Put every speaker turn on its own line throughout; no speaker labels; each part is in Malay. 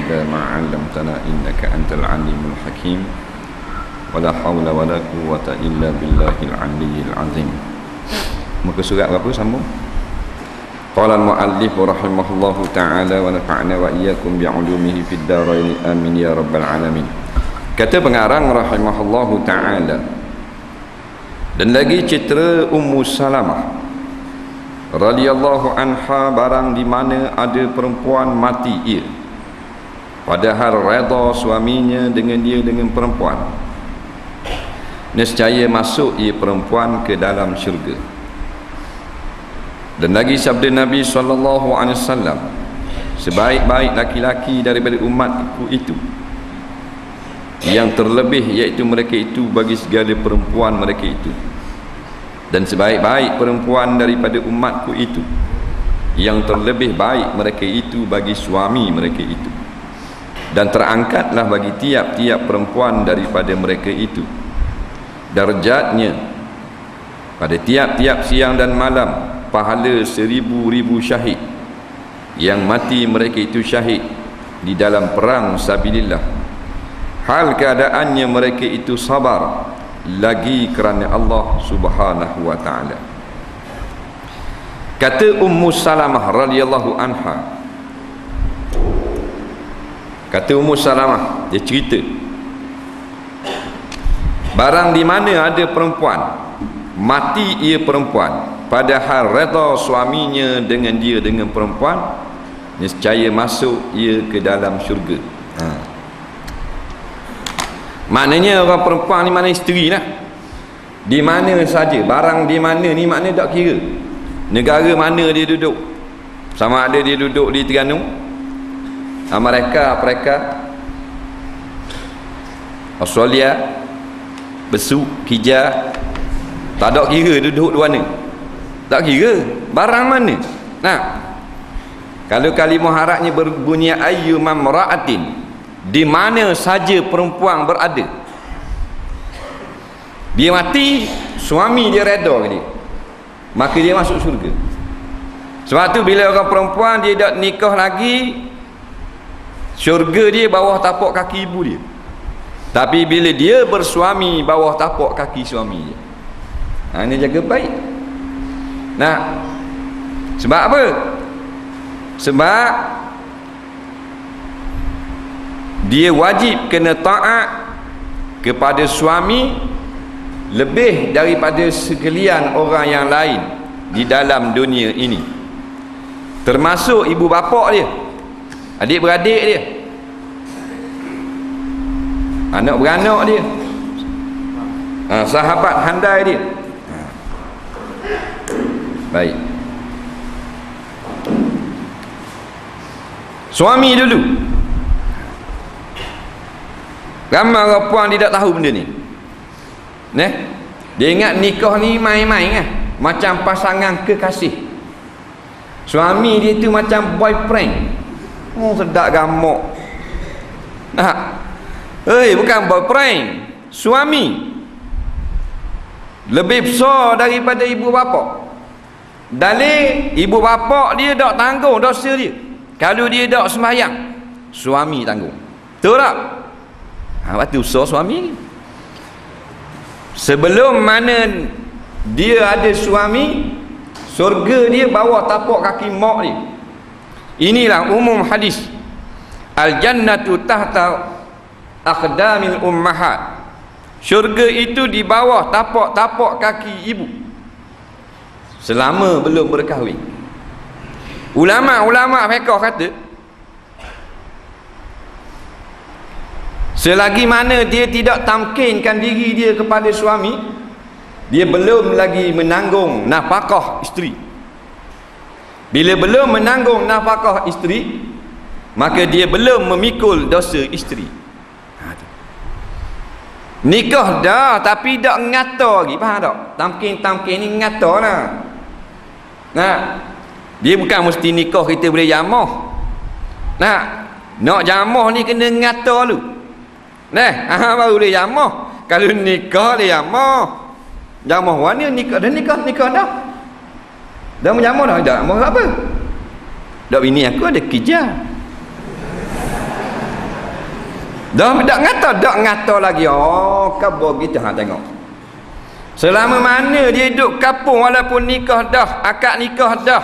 إلا ما علمتنا إنك أنت العليم الحكيم ولا حول ولا قوة إلا بالله العلي العظيم. Muka surat berapa sambung? Qala al-muallif rahimahullahu ta'ala wa nafa'na wa iyyakum bi'ulumihi fid dharain amin ya rabbal alamin. Kata pengarang rahimahullahu ta'ala, dan lagi citra Ummu Salamah radhiyallahu anha, barang di mana ada perempuan mati ia, padahal redha suaminya dengan dia dengan perempuan, nescaya masuk ia perempuan ke dalam syurga. Dan lagi sabda Nabi SAW, sebaik-baik laki-laki daripada umatku itu, yang terlebih iaitu mereka itu bagi segala perempuan mereka itu, dan sebaik-baik perempuan daripada umatku itu, yang terlebih baik mereka itu bagi suami mereka itu, dan terangkatlah bagi tiap-tiap perempuan daripada mereka itu darjatnya pada tiap-tiap siang dan malam pahala 1000 syahid yang mati mereka itu syahid di dalam perang sabilillah, hal keadaannya mereka itu sabar lagi kerana Allah Subhanahu wa ta'ala. Kata Ummu Salamah radhiyallahu anha, kata Ummu Salamah, dia cerita, barang di mana ada perempuan mati ia perempuan, padahal redha suaminya dengan dia dengan perempuan, nescaya masuk ia ke dalam syurga. Maknanya orang perempuan ni mana isteri lah, di mana saja, barang di mana ni maknanya tak kira negara mana dia duduk, sama ada dia duduk di Terengganu, Amerika, Afrika, Australia, Besuk, Hijaz, tak ada kira duduk di mana, tak kira barang mana. Nah, kalau kalimah Arabnya berbunyi ayyu mamra'atin, di mana saja perempuan berada, dia mati suami dia redha ke dia, maka dia masuk syurga. Sebab tu bila orang perempuan dia tak nikah lagi, syurga dia bawah tapak kaki ibu dia. Tapi bila dia bersuami, bawah tapak kaki suami dia. Ini jaga baik. Nah, sebab apa? Sebab dia wajib kena taat kepada suami lebih daripada sekalian orang yang lain di dalam dunia ini, termasuk ibu bapa dia, adik-beradik dia, anak-beranak dia, sahabat handai dia. Baik, suami dulu. Ramai orang puan dia tak tahu benda ni. Dia ingat nikah ni main-main kan, macam pasangan kekasih. Suami dia tu macam boyfriend. Sedap gamuk. Bukan boyfriend, suami. Lebih besar daripada ibu bapa. Dalil ibu bapa dia tak tanggung dosa dia. Kalau dia tak sembahyang, suami tanggung. Betul tak? Waktu besar suami ni. Sebelum mana dia ada suami, surga dia bawah tapak kaki mak dia. Inilah umum hadis, al-jannatu tahta aqdamil ummahat. Syurga itu di bawah tapak-tapak kaki ibu selama belum berkahwin. Ulama-ulama fiqh kata, selagi mana dia tidak tamkinkan diri dia kepada suami, dia belum lagi menanggung nafkah isteri. Bila belum menanggung nafkah isteri, maka dia belum memikul dosa isteri. Nikah dah tapi tak ngata lagi, faham tak? Tamkin ni ngata lah. Dia bukan mesti nikah kita boleh jamah. Nak jamah ni kena ngata dulu. Baru boleh jamah. Kalau nikah dia jamah. Jamah warna nikah dah. Dah menjamah dah. Jamah apa? Dak bini aku ada kerja. Dah tak ngata lagi. Oh, khabar kita hang tengok. Selama mana dia duduk kampung walaupun nikah dah, akad nikah dah,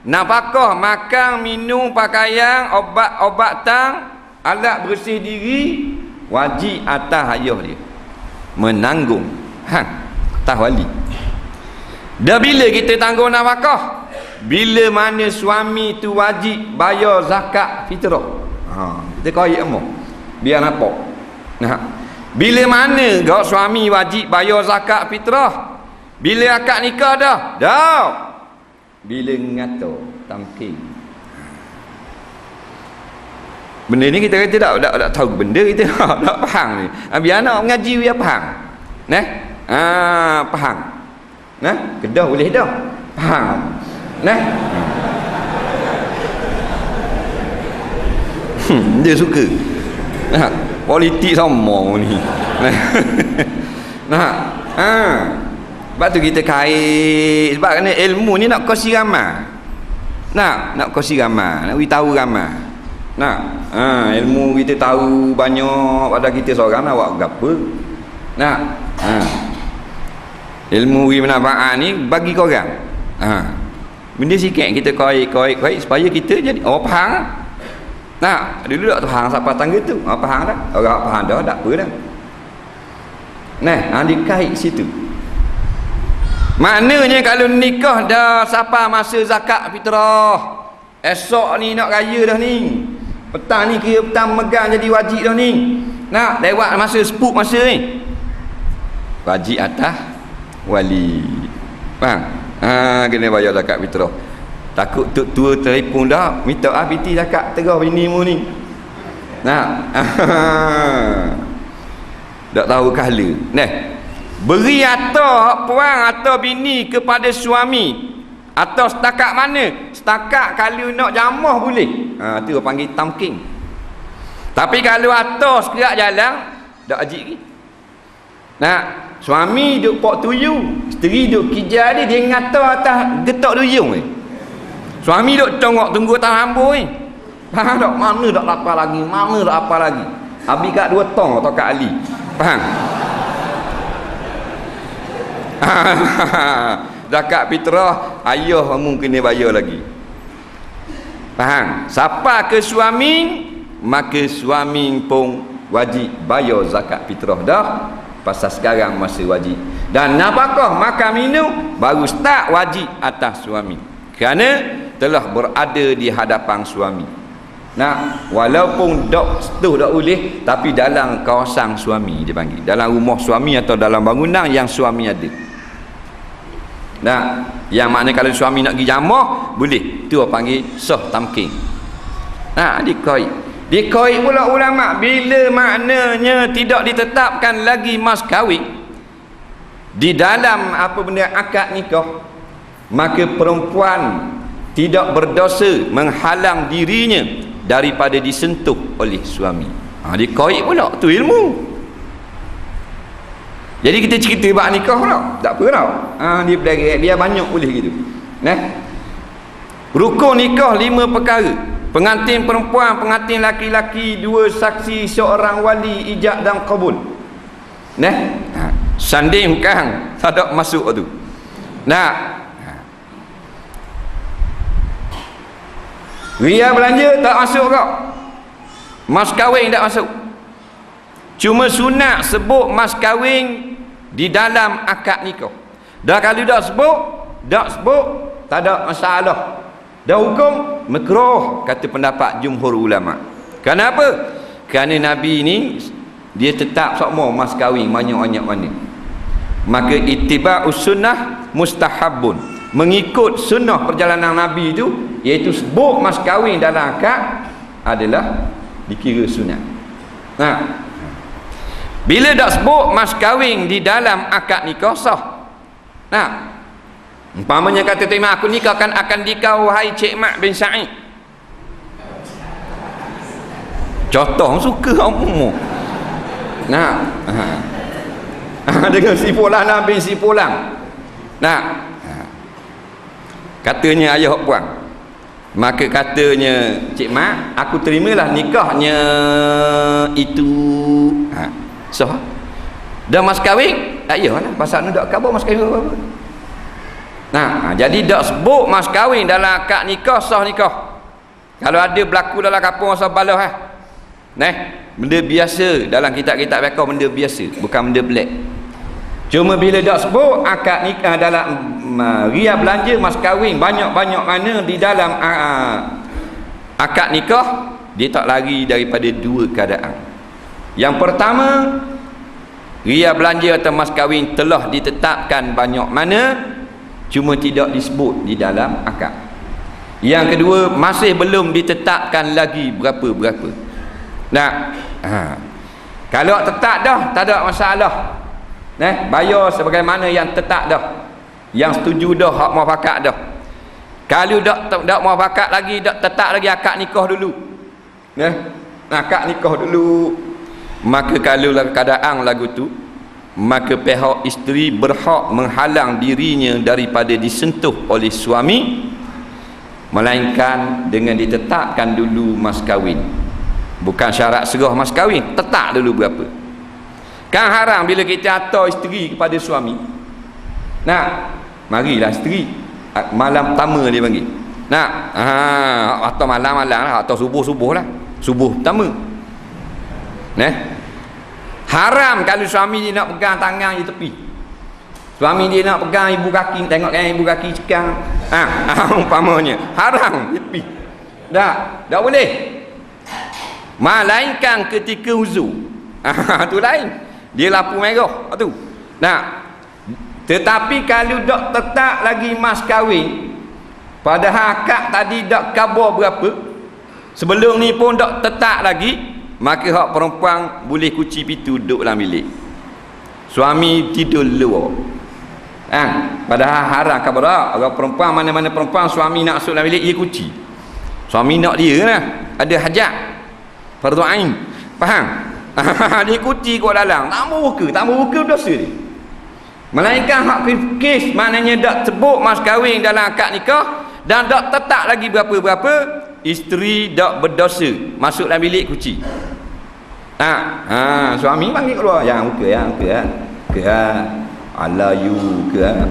nafkah, makan, minum, pakaian, obat-obatan, alat bersih diri wajib atas ayah dia menanggung atas wali. Dah bila kita tanggung nafkah? Bila mana suami tu wajib bayar zakat fitrah. Kita kaya emok biar nampak. Bila mana gak suami wajib bayar zakat fitrah? Bila akad nikah dah? Dah. Bila ngata tamkin. Benda ni kita kata tak tahu benda kita tak faham ni. Biar anak mengaji biar faham. Faham. Kedah boleh dah. Faham. Dia suka. Politik sama ni. Sebab tu kita kait. Sebab kerana ilmu ni nak kongsi ramai. Nak kongsi ramai, nak beritahu ramai. Ilmu kita tahu banyak pada kita seorang nak buat apa. Ilmu bermanfaat ni bagi korang. Benda sikit kita kait supaya kita jadi orang faham. Dulu tak faham siapa tangga tu. Faham dah. Orang faham dah, tak apa dah. Dikait situ. Maknanya kalau nikah dah siapa masa zakat fitrah. Esok ni nak raya dah ni. Petang ni kira petang megang jadi wajib dah ni. Lewat masa sepuk masa ni. Wajib atas wali. Faham? Kena bayar zakat fitrah. Takut tua telefon dah minta piti zakat terah bini mu ni. Tak tahu kala. Beri atau puang atau bini kepada suami atau setakat mana? Setakat kalau nak jamah boleh. Tu panggil tamkin. Tapi kalau atau sekerak jalan tak ajik lagi. Suami duk pok tuyu, isteri duk kijal dia ngata atas getok duyung ni. Suami duk tunggu tahan hambur ni. Faham tak? Mana tak lapar lagi? Mana tak apa lagi? Habis kat 2 tong atau kat Ali. Faham? Zakat fitrah ayah kamu kena bayar lagi. Faham? Siapa ke suami, maka suami pun wajib bayar zakat fitrah dah. Pasal sekarang masih wajib. Dan nafkah makan minum baru start wajib atas suami. Kerana telah berada di hadapan suami. Walaupun tu tak boleh, tapi dalam kawasan suami dia panggil, dalam rumah suami atau dalam bangunan yang suami ada. Yang makna kalau suami nak pergi jamah boleh, tu panggil sah tamkin. Dikait pula ulama bila maknanya tidak ditetapkan lagi mas kahwin di dalam apa benda akad nikah, maka perempuan tidak berdosa menghalang dirinya daripada disentuh oleh suami. Dikait pula tu ilmu. Jadi kita cerita bab nikah pula tak apa tau. Dia berderak biar banyak boleh gitu. Rukun nikah 5 perkara. Pengantin perempuan, pengantin laki-laki, 2 saksi, seorang wali, ijab dan qabul. Sanding bukan tak ada masuk tu. Ria belanja tak masuk kau. Mas kahwin tak masuk. Cuma sunat sebut mas kahwin di dalam akad nikah. Dah kalau tak sebut tak ada masalah. Dah hukum makruh kata pendapat jumhur ulama. Kenapa? Kerana Nabi ni dia tetap sokmo mas kahwin banyak-banyak mana. Maka ittiba'us sunnah mustahabun. Mengikut sunnah perjalanan Nabi itu, iaitu sebut mas kahwin dalam akad adalah dikira sunat. Bila tak sebut mas kahwin di dalam akad nikah sah. Umpamanya kata terima aku nikahkan akan dikau wahai Cik Mak bin Sa'id. Contoh suka kamu. Dengan si Fulan bin si Fulan. Katanya ayah puan. Maka katanya Cik Mak, aku terimalah nikahnya itu. So dah mas kahwin, iyalah pasal ni dak khabar mas kahwin apa. Jadi dak sebut mas kahwin dalam akad nikah sah nikah. Kalau ada berlaku dalam kampung masa balah benda biasa dalam kitab-kitab fiqh, benda biasa, bukan benda pelik. Cuma bila dak sebut akad nikah dalam ria belanja mas kahwin banyak-banyak mana di dalam akad nikah, dia tak lari daripada dua keadaan. Yang pertama, ria belanja atau mas kahwin telah ditetapkan banyak mana, cuma tidak disebut di dalam akad. Yang kedua, masih belum ditetapkan lagi berapa-berapa. Kalau tetap dah, tak ada masalah. Bayar sebagaimana yang tetap dah, yang setuju dah, hak muafakat dah. Kalau dak muafakat lagi, dak tetap lagi, akad nikah dulu. Akad nikah dulu. Maka kalau keadaan lagu tu, maka pihak isteri berhak menghalang dirinya daripada disentuh oleh suami, melainkan dengan ditetapkan dulu mas kahwin. Bukan syarat serah mas kahwin, tetap dulu berapa. Kan haram bila kita hantar isteri kepada suami. Marilah isteri, malam pertama dia panggil. Atau malam-malam lah, atau subuh-subuh lah, subuh pertama. Haram kalau suami dia nak pegang tangan di tepi. Suami dia nak pegang ibu kaki, tengok kan ibu kaki cekang. Umpamanya haram di tepi. Tak boleh. Melainkan ketika uzur. Tu lain. Dia lampu merah tu. Tetapi kalau dak tetap lagi mas kahwin, padahal akad tadi dak khabar berapa, sebelum ni pun dak tetap lagi, maka hak perempuan boleh kunci pintu duduk dalam bilik. Suami tidur luar. Padahal haram khabar. Orang perempuan, mana-mana perempuan suami nak masuk dalam bilik, dia kunci. Suami nak dia lah, ada hajat fardu ain, faham? Dia kunci kat dalam, tak mau buka dosa dia. Melainkan hak kes, maknanya dak sebut mas kahwin dalam akad nikah dan dak tetap lagi berapa-berapa, isteri dak berdosa masuk dalam bilik kunci. Suami panggil keluar, yang buka ala you ke tak.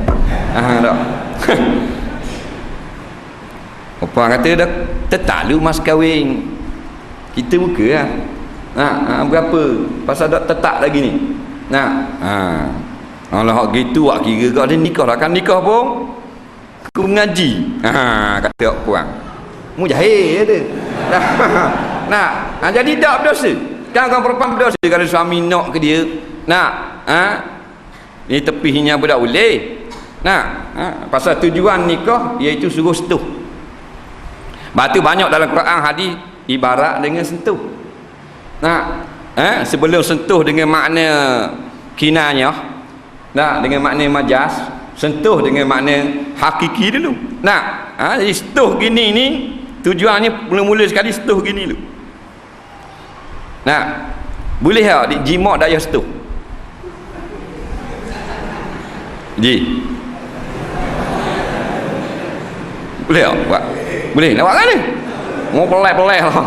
Apa kata dah tetap lu mas kahwin, kita buka berapa pasal dak tetap lagi ni. Allah gitu awak kira kau ada nikah lah, kan nikah pun aku mengaji. Kata awak puang mujahid dia. Jadi tak berdosa. Kan orang perempuan berdosa kalau suami nak ke dia. Ni tepinya budak boleh. Pasal tujuan nikah iaitu suruh sentuh. Batu banyak dalam Quran hadis ibarat dengan sentuh. Sebelum sentuh dengan makna kinayah, dengan makna majas, sentuh dengan makna hakiki dulu. Jadi sentuh gini ni tujuannya mula-mula sekali sentuh gini dulu. Boleh tak jimat daya sentuh? Boleh tak buat? Boleh nak buat kan ni? Mau pelai-pelai lah.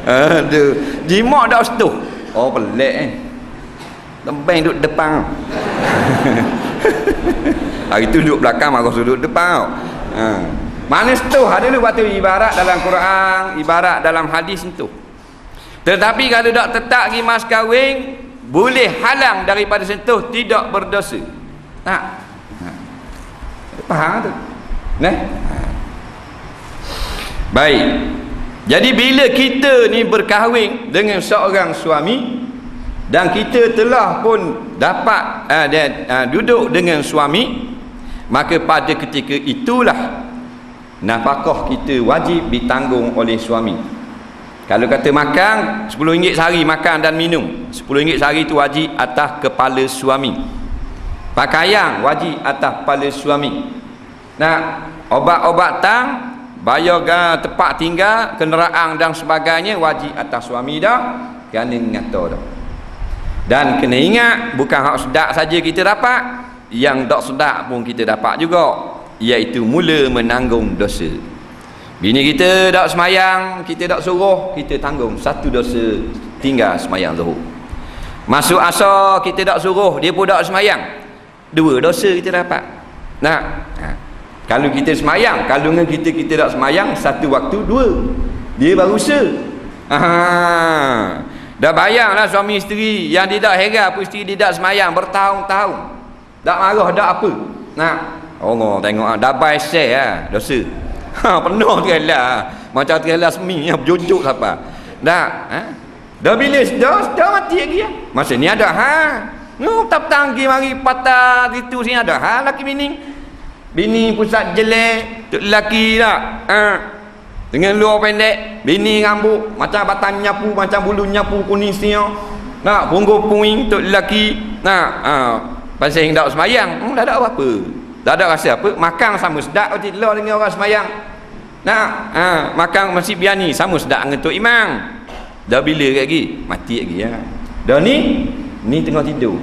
Aduh, jimat dah sentuh. Oh pelik Lembang duduk depan. Hari tu duduk belakang, aku duduk depan. Mana sentuh? Ada dulu waktu ibarat dalam Quran, ibarat dalam hadis sentuh. Tetapi kalau tak tetap lagi mas kahwin, boleh halang daripada sentuh, tidak berdosa. Faham tu? Baik. Jadi bila kita ni berkahwin dengan seorang suami dan kita telah pun dapat duduk dengan suami, maka pada ketika itulah nafkah kita wajib ditanggung oleh suami. Kalau kata makan RM10 sehari, makan dan minum RM10 sehari itu wajib atas kepala suami. Pakaian wajib atas kepala suami. Obat-obatan, bayar tempat tinggal, kenderaan dan sebagainya wajib atas suami dah, kerana ngata dah. Dan kena ingat, bukan hak sedap saja kita dapat, yang tak sedap pun kita dapat juga. iaitu mula menanggung dosa. Bini kita tak semayang, kita tak suruh, kita tanggung satu dosa, tinggal semayang zuhur. Masuk asar kita tak suruh, dia pun tak semayang, dua dosa kita dapat. Kalau kita semayang, kalau dengan kita tak semayang, satu waktu dua, dia baru dah bayanglah suami isteri yang dia tak heran apa isteri dia tak semayang bertahun-tahun, tak marah tak apa. Allah tengok dah baik share dosa. Penuh terlah macam terlah semi berjujuk siapa dah bila dah mati lagi masa ni ada tak tanggi mari patah itu sini ada laki bini pusat jelek tu lelaki tak dengan luar pendek, bini rambut macam batang nyapu, macam bulu nyapu kuning siang, punggung puing tu lelaki pasal yang tak semayang tak ada apa-apa, tak ada rasa apa, makan sama sedap roti telur dengan orang semayang. Makan masih biani sama sedap dengan Tok Imam. Dah bila lagi? Mati lagi Dah ni tengah tidur.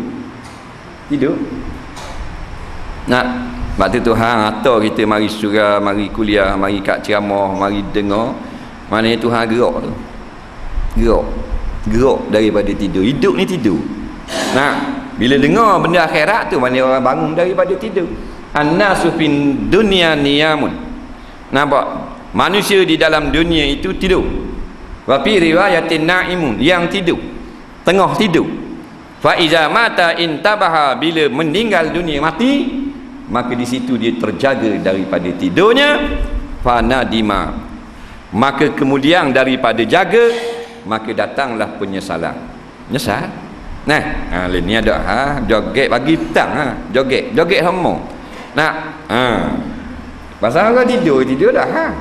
Waktu Tuhan atau kita mari surah, mari kuliah, mari kat ceramah, mari dengar, maknanya Tuhan gerak daripada tidur. Hidup ni tidur. Bila dengar benda akhirat tu, maknanya orang bangun daripada tidur. An-nasu fin dunya niyamun. Nampak? Manusia di dalam dunia itu tidur. Wa fi riwayatin naimun, yang tidur, tengah tidur. Fa iza mata intabaha, bila meninggal dunia mati, maka di situ dia terjaga daripada tidurnya. Fa nadima, maka kemudian daripada jaga, maka datanglah penyesalan. Menyesal. Ni ada joget bagi petang joget semua. Pasal orang tidur dah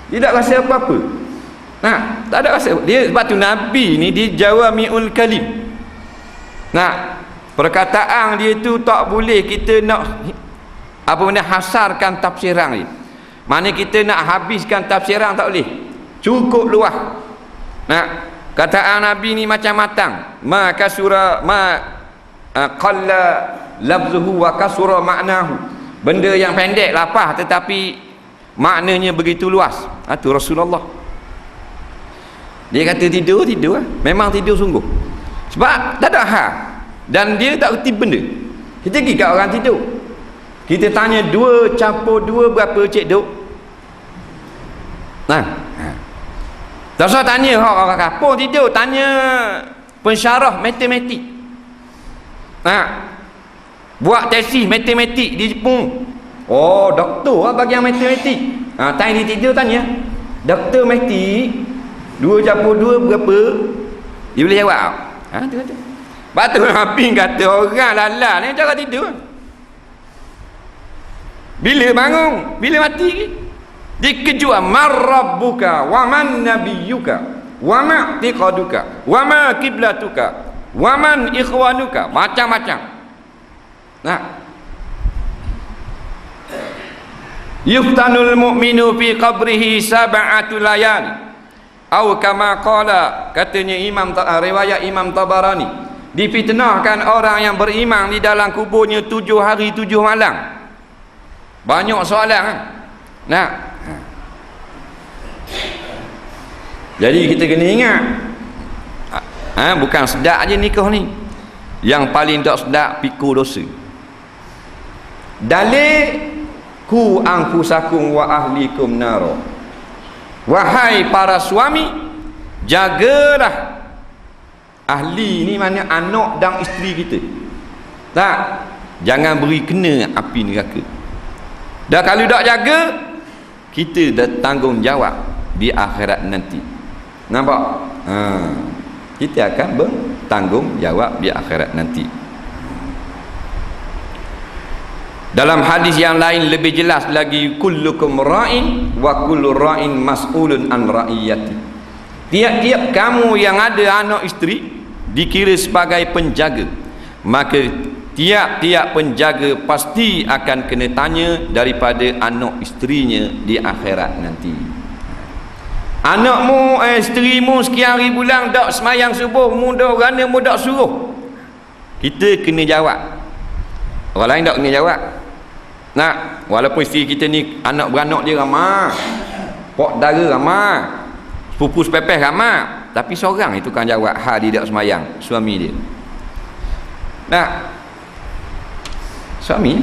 tidak rasa apa-apa. Tak ada rasa dia. Sebab tu Nabi ni dia jawami'ul kalim. Perkataan dia tu tak boleh kita nak hasarkan tafsiran ni. Mana kita nak habiskan tafsiran tak boleh, cukup luas. Kataan Nabi ni macam matang. Maka surah qalla lafzuhu wa kasura ma'nahu. Benda yang pendek lapah tetapi maknanya begitu luas. Tu Rasulullah. Dia kata tidur memang tidur sungguh. Sebab tak ada dan dia tak reti benda. Kita pergi kat orang tidur, kita tanya 2 campur 2 berapa cik duk? Tak usah tanya orang kampung tidur, tanya pensyarah matematik. Buat tesis matematik di Jepun. Doktor bagian matematik. Tanya dia tidur, tanya doktor matematik 2 campur 2 berapa? Dia boleh jawab. Tu kata. Batu Nabi kata orang lala ni cara tidur. Bila bangun, bila mati dikejut man rabbuka wa man nabiyyuka wa ma i'tiqaduka wa ma qiblatuka wa man ikhwanuka, macam-macam. Yuftanul mu'minu fi qabrihi sab'atu layali atau kama qala, katanya riwayat Imam Tabarani, difitnahkan orang yang beriman di dalam kuburnya 7 hari 7 malam. Banyak soalan. Jadi kita kena ingat, bukan sedap aja nikah ni. Yang paling tak sedap pikul dosa. Dalil ku anfusakum wa ahlikum naro. Wahai para suami, jagalah ahli ni, mana anak dan isteri kita. Jangan beri kena api neraka. Dan kalau tak jaga, kita dah tanggung jawab di akhirat nanti. Nampak? Kita akan bertanggung jawab di akhirat nanti. Dalam hadis yang lain lebih jelas lagi, kullukum ra'in wa kullu ra'in mas'ulun an ra'iyati. Tiap-tiap kamu yang ada anak isteri dikira sebagai penjaga, maka tiap-tiap penjaga pasti akan kena tanya daripada anak isterinya di akhirat nanti. Anakmu, isterimu sekian hari bulan tak semayang subuh, muda kerana mu tak suruh, kita kena jawab. Orang lain tak kena jawab. Nah, walaupun isteri kita ni anak beranak dia ramai, pok dara ramai, sepupu sepepeh ramai, tapi seorang itu kan jawab hal dia tak semayang, suami dia. Nah, suami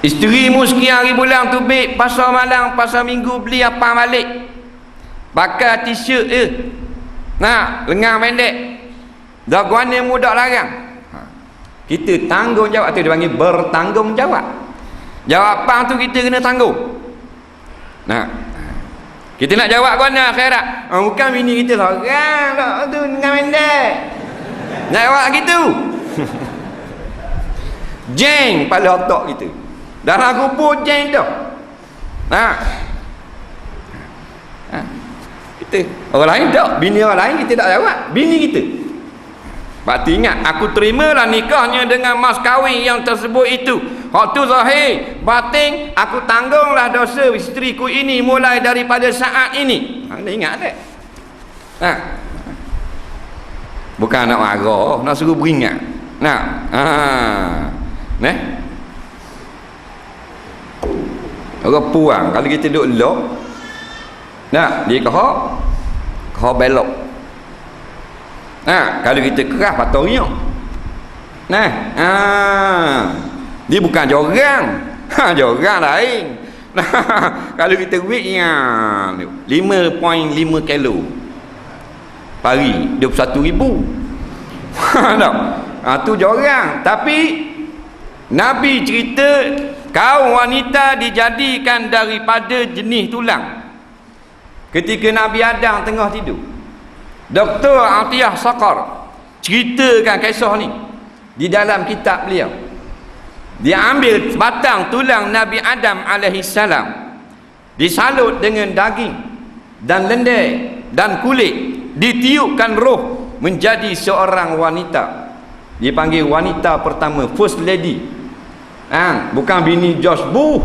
isteri mu sekian hari bulan tu baik, pasal malam, pasal minggu beli apa balik, pakai t-shirt nah, lengan pendek, dah guana muda larang. Kita tanggungjawab tu dia panggil bertanggungjawab. Jawapan tu kita kena tanggung. Nah, kita nak jawab guana akhirat. Bukan bini kita seorang tak tu lengan pendek. Nak jawab gitu. Jeng pada otak kita. Dalam kubur jeng tu. Nah. Kita orang lain tak, bini orang lain kita tak jawab, bini kita. Berarti ingat, aku terimalah nikahnya dengan mas kahwin yang tersebut itu. Hak tu zahir, batin aku tanggunglah dosa isteriku ini mulai daripada saat ini. Anda ingat tak? Nah. Bukan nak marah, nak suruh beringat. Nah. Nah. Orang puang kalau kita duduk lock. Nah, dia kau belok. Nah, kalau kita keras patut riak. Nah, dia bukan jorang. Jorang lain. Nah, kalau kita weight yang 5.5 kilo. Pari 21,000. Tak. Tu jorang. Tapi Nabi cerita kaum wanita dijadikan daripada jenis tulang. Ketika Nabi Adam tengah tidur, Dr. Atiyah Saqar ceritakan kisah ni di dalam kitab beliau. Dia ambil batang tulang Nabi Adam alaihissalam, disalut dengan daging dan lendir dan kulit, ditiupkan roh menjadi seorang wanita. Dia panggil wanita pertama, first lady. Bukan bini George Bush.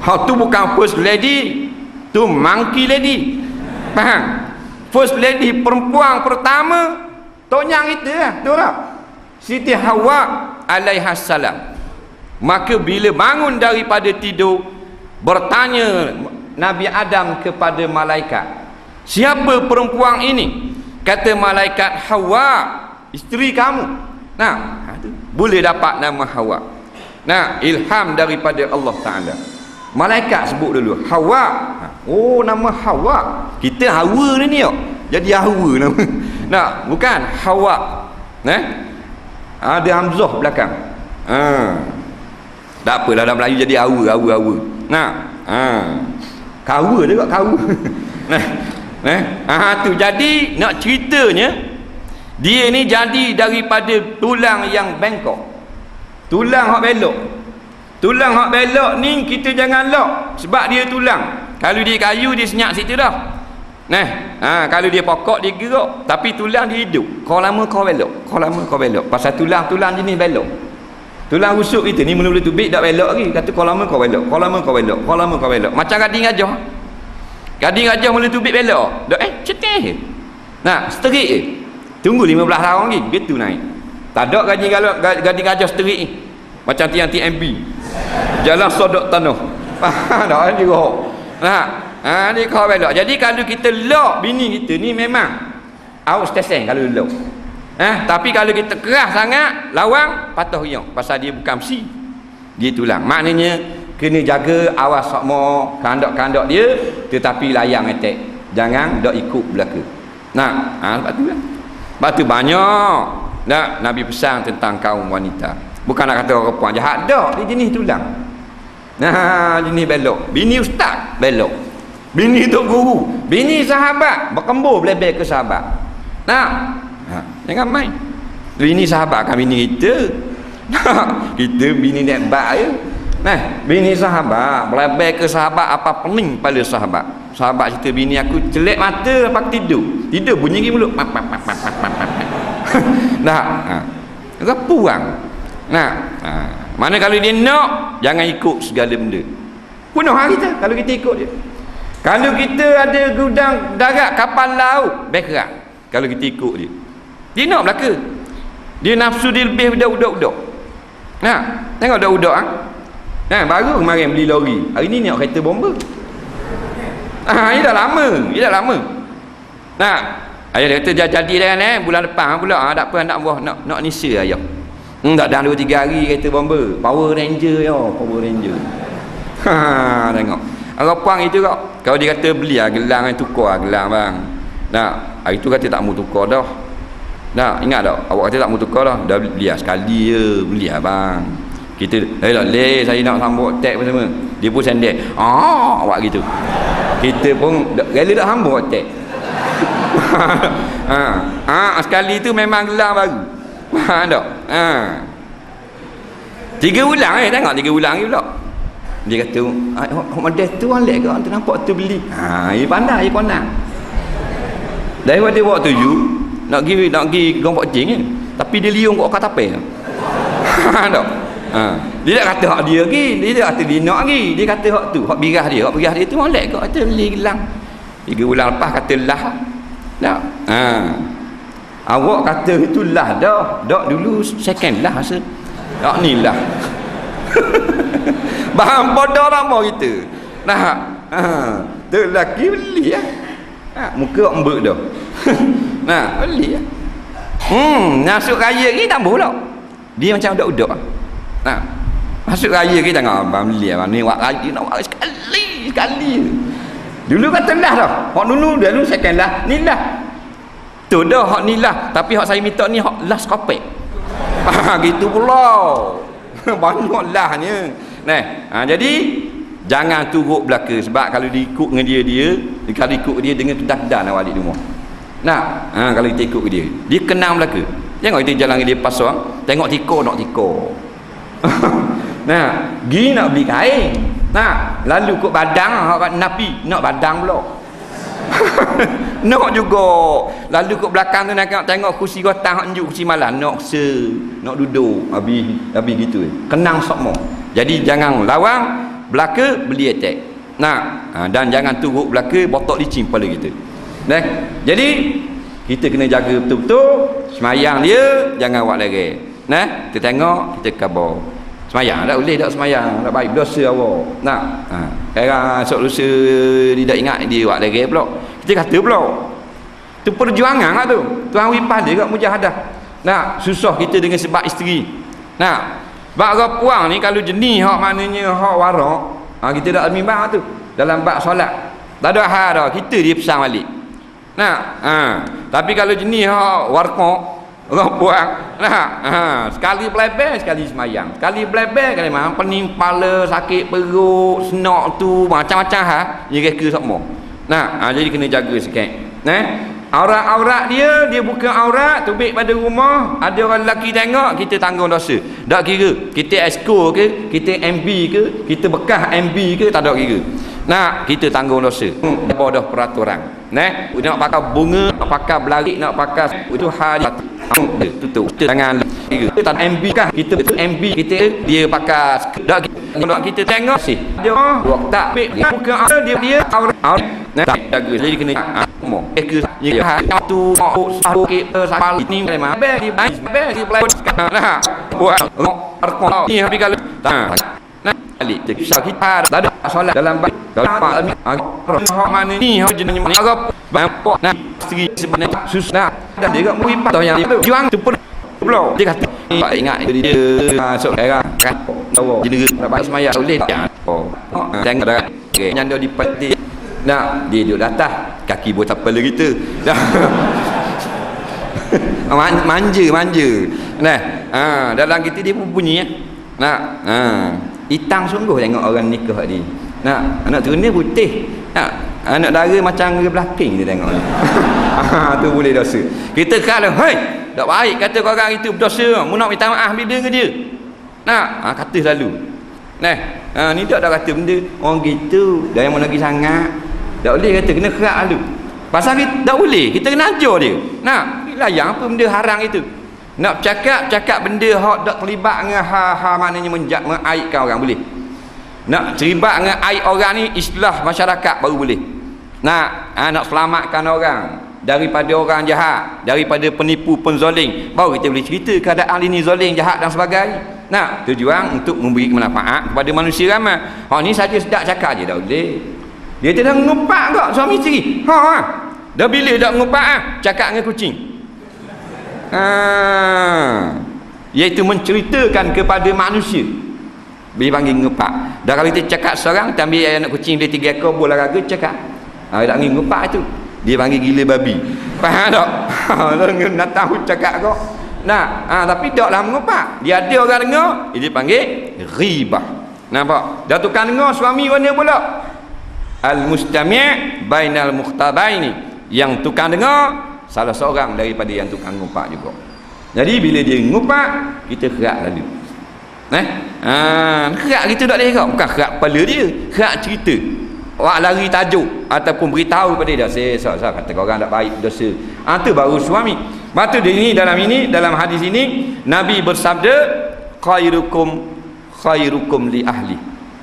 Tu bukan first lady, tu monkey lady. Faham? First lady perempuan pertama tok nyang itu lah, tu tak? Siti Hawa alaihassalam. Maka bila bangun daripada tidur, bertanya Nabi Adam kepada malaikat, siapa perempuan ini? Kata malaikat, Hawa, isteri kamu. Nah, boleh dapat nama Hawa. Nah, ilham daripada Allah Ta'ala. Malaikat sebut dulu Hawa. Oh, nama Hawa. Kita Hawa ni ya. Jadi Hawa nama. Nah, bukan Hawa. Ada hamzah belakang. Tak apalah dalam Melayu jadi Hawa. Nah, kawa dia kat kawa. Tu jadi nak ceritanya dia ni jadi daripada tulang yang bengkok. Tulang hak belok. Tulang hak belok ni kita jangan lock sebab dia tulang. Kalau dia kayu dia senyap situ dah. Kalau dia pokok dia gerak, tapi tulang dia hidup. Kau lama kau belok. Pasal tulang jenis belok. Tulang rusuk kita ni mula-mula tubik tak belok lagi. Kata kau lama kau belok. Macam gading gajah. Gading gajah mula tubik belok. Cetek. Nah, straight je. Tunggu 15 tahun lagi begitu naik. Tak ada gading gajah straight ni. Macam tiang TMB. Jalan sodok tanah. Tak juga. Ni kau belok. Jadi kalau kita lock bini kita ni memang out station kalau lock. Tapi kalau kita keras sangat, lawang, patah riak. Pasal dia bukan besi. Dia tulang. Maknanya kena jaga, awas sokmo kandak-kandak dia, tetapi layang attack. Jangan dak ikut belaka. Sebab tu lah. Sebab tu banyak Nabi pesan tentang kaum wanita. Bukan nak kata orang perempuan jahat, dak, dia jenis tulang. Jenis belok. Bini ustaz belok. Bini tok guru, bini sahabat berkembur belebel ke sahabat. Jangan main. Bini sahabat kan bini kita. Kita bini nak bak je. Bini sahabat belebel ke sahabat apa pening pada sahabat. Sahabat cerita bini aku celek mata lepas tidur. Tidur bunyi mulut. Puang. Mana kalau dia nak, jangan ikut segala benda. Punah kita kalau kita ikut dia. Kalau kita ada gudang darat kapal laut, background. Kalau kita ikut dia, dia nak belaka. Dia nafsu dia lebih budak-budak. Nah, tengok dah udak ah. Nah, baru kemarin beli lori. Hari ni nak kereta bomba. Ini dah lama. Nah, ayah kata jadi dah bulan depan pula. Tak apa nak buah nak nisa ayah. Tak dah 2-3 hari kereta bomba. Power Ranger Power Ranger. Tengok. Arapang itu kok. Kalau dia kata beli gelang tukar gelang bang. Nah, hari tu kata tak mau tukar dah. Nah, ingat tak? Awak kata tak mau tukar dah. Dah beli sekali je. Beli bang. Kita saya nak sambut tag bersama. Dia pun sendek. Awak gitu. Kita pun rela dah sambut tag. Sekali tu memang gelang baru. Faham tak? 3 bulan tengok 3 bulan ni pula. Dia kata, model tu orang lek ke orang tu nampak tu beli. Dia pandai, dia pandai. Daripada bawa tuju, nak pergi gombak jing tapi dia liung kat tapel. Faham tak? Dia tak kata hak dia lagi, dia tak kata dia nak lagi. Dia kata hak tu, hak birah dia tu orang lek ke kata beli gelang. 3 bulan lepas kata lah. Tak. Awak kata itu lah dah. Dak dulu second lah rasa. Tak ni lah. Bahan bodoh lama kita. Nah. Tu lelaki beli muka embek dah. Nah, beli masuk raya ni tambah pula. Dia macam udak-udak. Nah. Masuk raya kita tengok abang beli abang ni wak raya nak wak sekali. Dulu kata lah dah. Hak dulu second lah. Ni lah. Tu dah hak ni lah. Tapi hak saya minta ni hak last kopek. Gitu pula. Banyak lahnya. Nah, jadi jangan turut belaka sebab kalau diikut dengan dia kalau ikut dia dengan kedah-kedah nak balik rumah. Nah, kalau kita ikut dia kenang belaka. Tengok kita jalan dia pasar, tengok tiko nak tiko. Nah, gi nak beli kain. Nah, lalu kok badang hak napi nak badang pula. Nak juga. Lalu kat belakang tu nak tengok kursi gotang hak njuk kursi malam nak duduk habis gitu kenang sokmo. Jadi jangan lawang belaka beli attack. Nah, dan jangan turut belaka botok licin kepala kita. Nah, jadi kita kena jaga betul-betul semayang dia jangan buat lagi. Nah, kita tengok kita khabar. Semayang tak boleh tak semayang tak baik dosa awak. Nah, sekarang esok lusa dia tak ingat dia buat lagi pula. Kita kata pula tu perjuangan lah tu. Tuan wipas dia kat mujahadah. Nah, susah kita dengan sebab isteri. Nah, bab orang puang ni kalau jenis hak maknanya hak warak, kita dak mimbang tu dalam bab solat. Tak ada hal dah, kita dia pesan balik. Nah, tapi kalau jenis hak warqaq orang puang, nah, sekali pelebeh sekali semayang. Sekali pelebeh kali mana pening kepala, sakit perut, senak tu macam-macam dia reka semua. Nah, jadi kena jaga sikit. Aurat-aurat dia bukan aurat tubik pada rumah, ada orang lelaki tengok kita tanggung dosa. Tak kira kita esko ke, kita MB ke, kita bekas MB ke, tak ada kira. Nah, kita tanggung dosa. Apa dah peraturan. Nak pakai bunga, nak pakai belarik, nak pakai itu hal tutup. Jangan kira. Kita tak MB kah? Kita MB kita dia pakai dak kita tengok sih. Dia tak bukan dia aurat. Tak jaga jadi kena semua. Ke tu sakit sapal ni memang di nah buat rekod ni tapi kalau balik kita tak ada solat dalam hak mana ni hak jenis Arab bapak nah isteri sebenarnya susah dah dia kat murid patah yang tu juang tu pula dia kata tak ingat dia masuk era kan jenis nak baik semaya boleh tengok dah nyanda di peti. Nah, dia duduk atas, kaki buat apa lagi kita. Manja. Nah, dalam kita dia pun bunyi Nah, hitam sungguh tengok orang nikah ni. Nah, anak teruna putih. Nah, anak dara macam ke belakang dia tengok ni. Tu boleh dosa. Kita kalau, "Hei, tak baik kata orang itu berdosa, mu nak minta maaf bila dengan dia." Nah, kata selalu. Nah, ni tak ada kata benda orang gitu, dah yang mana lagi sangat. Tak boleh kata kena kerak dulu. Pasal kita tak boleh, kita kena ajar dia. Nah, layang apa benda harang itu. Nak cakap benda hak tak terlibat dengan hal maknanya mengaibkan orang boleh. Nak terlibat dengan aib orang ni istilah masyarakat baru boleh. Nak selamatkan orang daripada orang jahat, daripada penipu penzalim, baru kita boleh cerita keadaan ini zalim, jahat dan sebagainya. Nah, tujuan untuk memberi manfaat kepada manusia ramai. Ni saja sedap cakap je dah boleh. Dia tidak ngupak kok suami isteri. Dah bila dak ngupak cakap dengan kucing. Iaitu menceritakan kepada manusia. Dia panggil ngupak. Dah kalau kita cakap seorang, kita ambil anak kucing dia 3 ekor bola raga cakap. Dak panggil ngupak tu. Dia panggil gila babi. Faham tak? Nak tahu cakap kok. Nah, tapi taklah mengupak. Dia ada orang dengar, dia panggil ghibah. Nampak? Dah tukang dengar suami mana pula? Al-mustami' bainal mukhtabaini. Yang tukang dengar salah seorang daripada yang tukang ngupak juga. Jadi bila dia ngupak, kita kerak lalu. Kerak kita tak boleh kerak. Bukan kerak kepala dia, kerak cerita. Awak lari tajuk ataupun beritahu kepada dia, saya kata orang tak baik, dosa. Tu baru suami. Maka dalam hadis ini Nabi bersabda khairukum li ahli.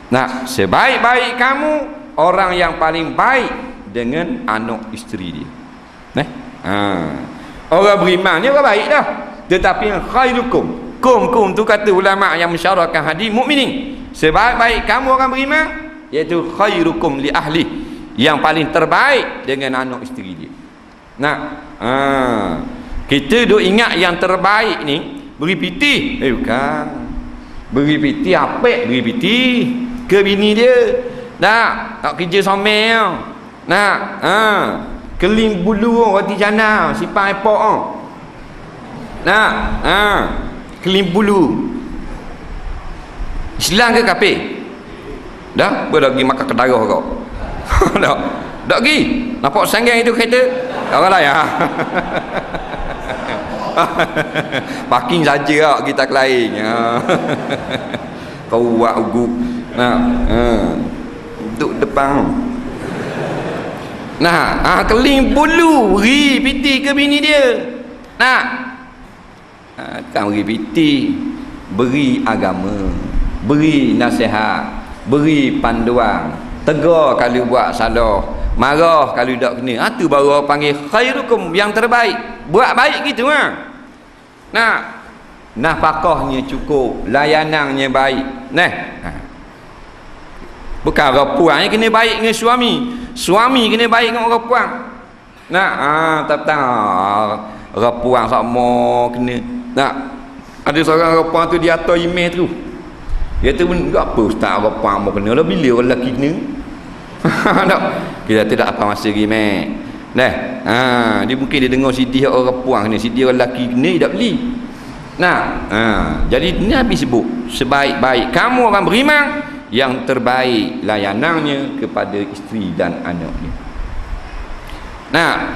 Nah, sebaik-baik kamu orang yang paling baik dengan anak isteri dia. Orang beriman ni orang baik dah. Tetapi yang khairukum, kum tu kata ulama yang mensyarahkan hadis mukminin. Sebaik-baik kamu orang beriman iaitu khairukum li ahli, yang paling terbaik dengan anak isteri dia. Nah, kita duk ingat yang terbaik ni beri piti. Bukan. Beri piti apek, beri piti ke bini dia. Nak kerja somel. Keling bulu roti canai, sipang epok. Keling bulu. Islam ke kafir? Dah, dah pergi makan kedarah kau. Dah pergi. Nampak sanggeng itu kereta? Orang lain parking saja lah kita ke lain. Kau buat ugup. Duduk depan. Keling bulu beri piti ke bini dia. Kan beri piti, beri agama, beri nasihat, beri panduan, tegur kalau buat salah, marah kalau tak kena. Tu baru orang panggil khairukum, yang terbaik. Buat baik gitu. Nafkahnya cukup, layanannya baik. Bukan orang puan yang kena baik dengan suami, suami kena baik dengan orang puan. Orang puan sama kena. Ada seorang orang puan tu di atas email tu. Dia tu apa ustaz orang puan mau kena lah, bila orang lelaki kena. Kita tidak apa masa email. Dia mungkin dia dengar CD orang puan kena, CD orang lelaki kena dia tak beli. Jadi Nabi sebut sebaik-baik kamu orang beriman, yang terbaik layanannya kepada isteri dan anaknya.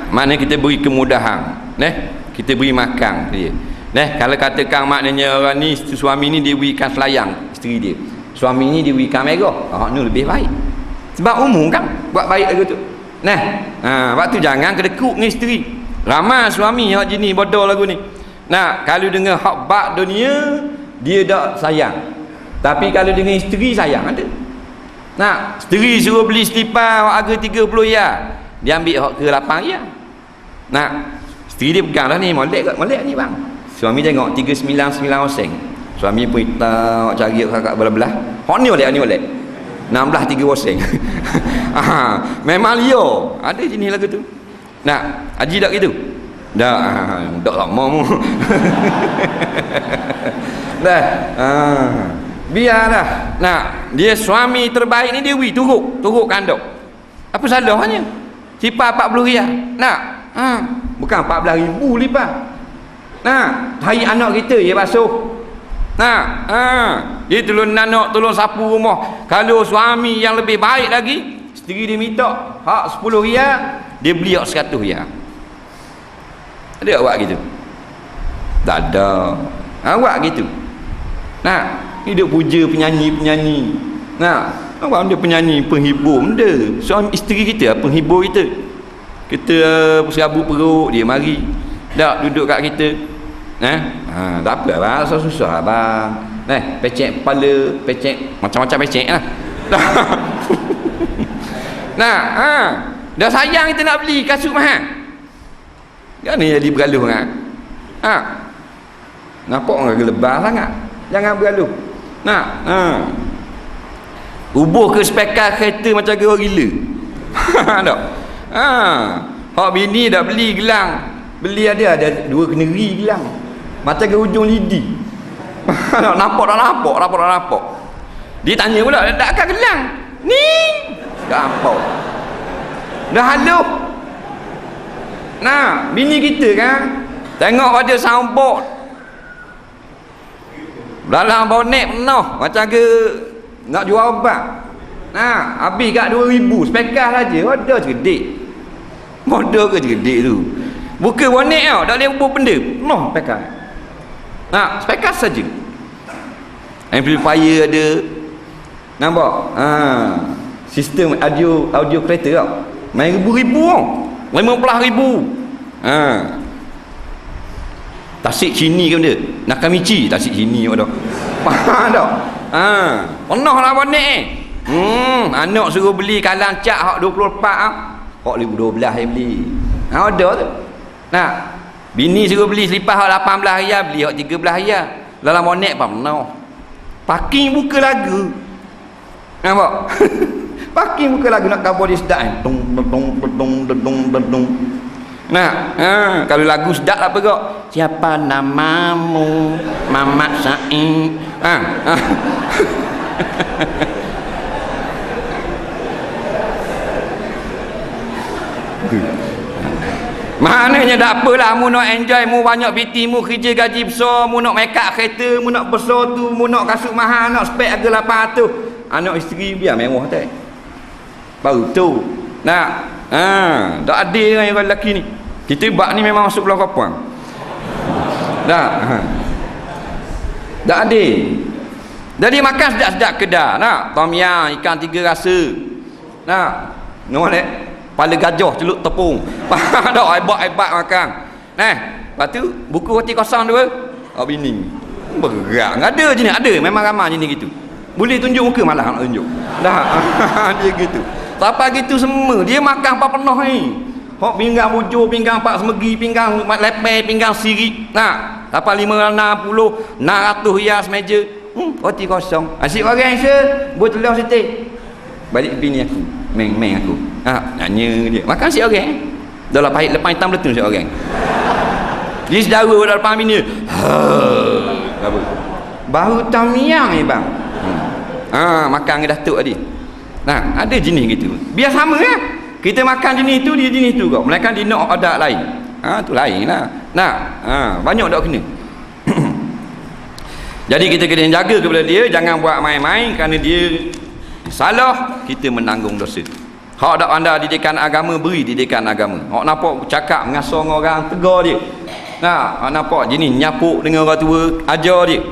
Mana kita beri kemudahan, kita beri makan dia. Kalau katakan maknanya orang ni, suami ni dia berikan selayang isteri dia, suami ni dia berikan merah, ni lebih baik. Sebab umum kan buat baik lagu tu. Waktu jangan kedekut dengan isteri. Ramai suami yang jenis bodoh lagu ni. Kalau dengan hak bak dunia dia tak sayang. Tapi kalau dengan isteri sayang ada. Isteri suruh beli selipar harga 30 ya, dia ambil hak ke 8 ya. Isteri dia pegang lah ni, molek ni bang. Suami tengok 399 sen. Suami pun tak cari kakak belah-belah. Hak ni molek. 16 3 sen. Memang liar. Ada jenis lagu tu. Haji tak gitu? Tak lama mu. Biarlah. Dia suami terbaik ni dia beri turuk kandung. Apa salahnya? Sipar 40 riyal. Bukan 14,000 lipat. Hari anak kita dia basuh. Dia tolong anak, tolong sapu rumah. Kalau suami yang lebih baik lagi, isteri dia minta hak 10 riyal, dia beli hak 100 riyal. Ada awak gitu? Tak ada. Awak gitu. Hidup puja penyanyi. Awak dia penyanyi, penghibur benda. Suami isteri kita penghibur kita. Kita serabut perut dia mari. Tak duduk kat kita. Tak apa abang, susah abang. Pecek kepala, pecek macam-macam pecek lah. Dah sayang kita nak beli kasut mahal. Kan ni jadi bergaluh kan? Nampak orang gelebar sangat. Jangan bergaluh. Nah, ubuh ke spekar kereta macam ke orang gila. Tak? Hak bini dah beli gelang. Beli ada dua keneri gelang. Macam ke hujung lidi. Nampak. Dia tanya pula, tak akan gelang? Ni. Gampang. Dah haluh. Nah, bini kita kan tengok pada soundboard dalam bonet penuh macam ke nak jual obat. Nah, habis kat 2,000 spekar saja. Bodoh cerdik. Bodoh ke cerdik tu? Buka bonet tau, tak boleh buat benda. Penuh spekar. Nah, spekar saja. Amplifier ada. Nampak? Sistem audio kereta tau. Main ribu-ribu tau. 15,000. Tasik sini ke benda? Nakamichi tasik sini dah. Faham tak? Penuh lah bonet anak suruh beli kalang cat hak 24 hak 2012 dia beli. Ada tu. Nah, bini suruh beli selipar hak 18 riyal, beli hak 13 riyal. Dalam bonet pun penuh. Parking buka lagu. Nampak? Parking buka lagu nak cover dia sedap kan. Nah, kalau lagu sedap apa kok? Siapa namamu? Mamat Said. Maknanya tak apalah, mu nak enjoy, mu banyak PT, mu kerja gaji besar, mu nak make up kereta, mu nak besar tu, mu nak kasut mahal, nak spek harga 800. Anak isteri biar mewah tak? Baru tu. Nah, tak adil dengan orang lelaki ni. Kita bak ni memang masuk belah kapuang. Dah. Tak adil. Jadi makan sedap-sedap kedai. Nah, tom yam, ikan 3 rasa. Nah, nolak kepala gajah celup tepung. Faham tak? Hebat-hebat makan. Nah, lepas tu buku roti kosong tu bini berat. Ada je ni, ada. Memang ramai je ni gitu. Boleh tunjuk muka malah nak tunjuk. Dah. Dia gitu. Sampai gitu semua. Dia makan apa penuh ni. Hok pinggang bujur, pinggang 4 semegi, pinggang lepeh, pinggang sirip. Nah, sampai 560, 600 riyal semeja. Roti kosong. Asyik orang se, buat telur sitik. Balik bini aku. Meng aku. Nanya dia. Makan si orang. Dah lah pahit lepas hitam betul si orang. Dia sedara dah depan bini. Apa? Baru tom yam ni bang. Makan dengan datuk tadi. Nah, ada jenis gitu. Biar sama ya. Kita makan jenis tu, dia jenis tu kau. Melainkan dia nak adat lain. Tu lain lah. Nah, banyak tak kena. Jadi kita kena jaga kepada dia, jangan buat main-main kerana dia salah, kita menanggung dosa. Hak dak anda didikan agama, beri didikan agama. Hak nampak cakap mengasar dengan orang, tegur dia. Nah, hak nampak jenis nyapuk dengan orang tua, ajar dia.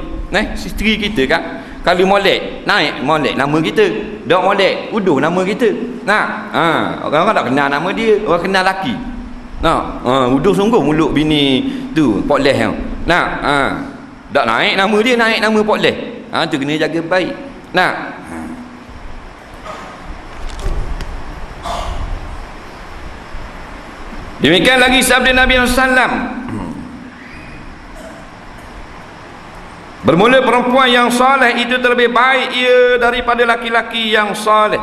Isteri kita kan, kalau molek, naik molek nama kita. Dak molek, uduh nama kita. Nah, orang-orang tak kenal nama dia, orang kenal laki. Nah, uduh sungguh mulut bini tu, potleh yang. Nah, dak naik nama dia, naik nama potleh. Tu kena jaga baik. Nah, demikian lagi sabda Nabi SAW. Bermula perempuan yang soleh itu terlebih baik ia daripada laki-laki yang soleh.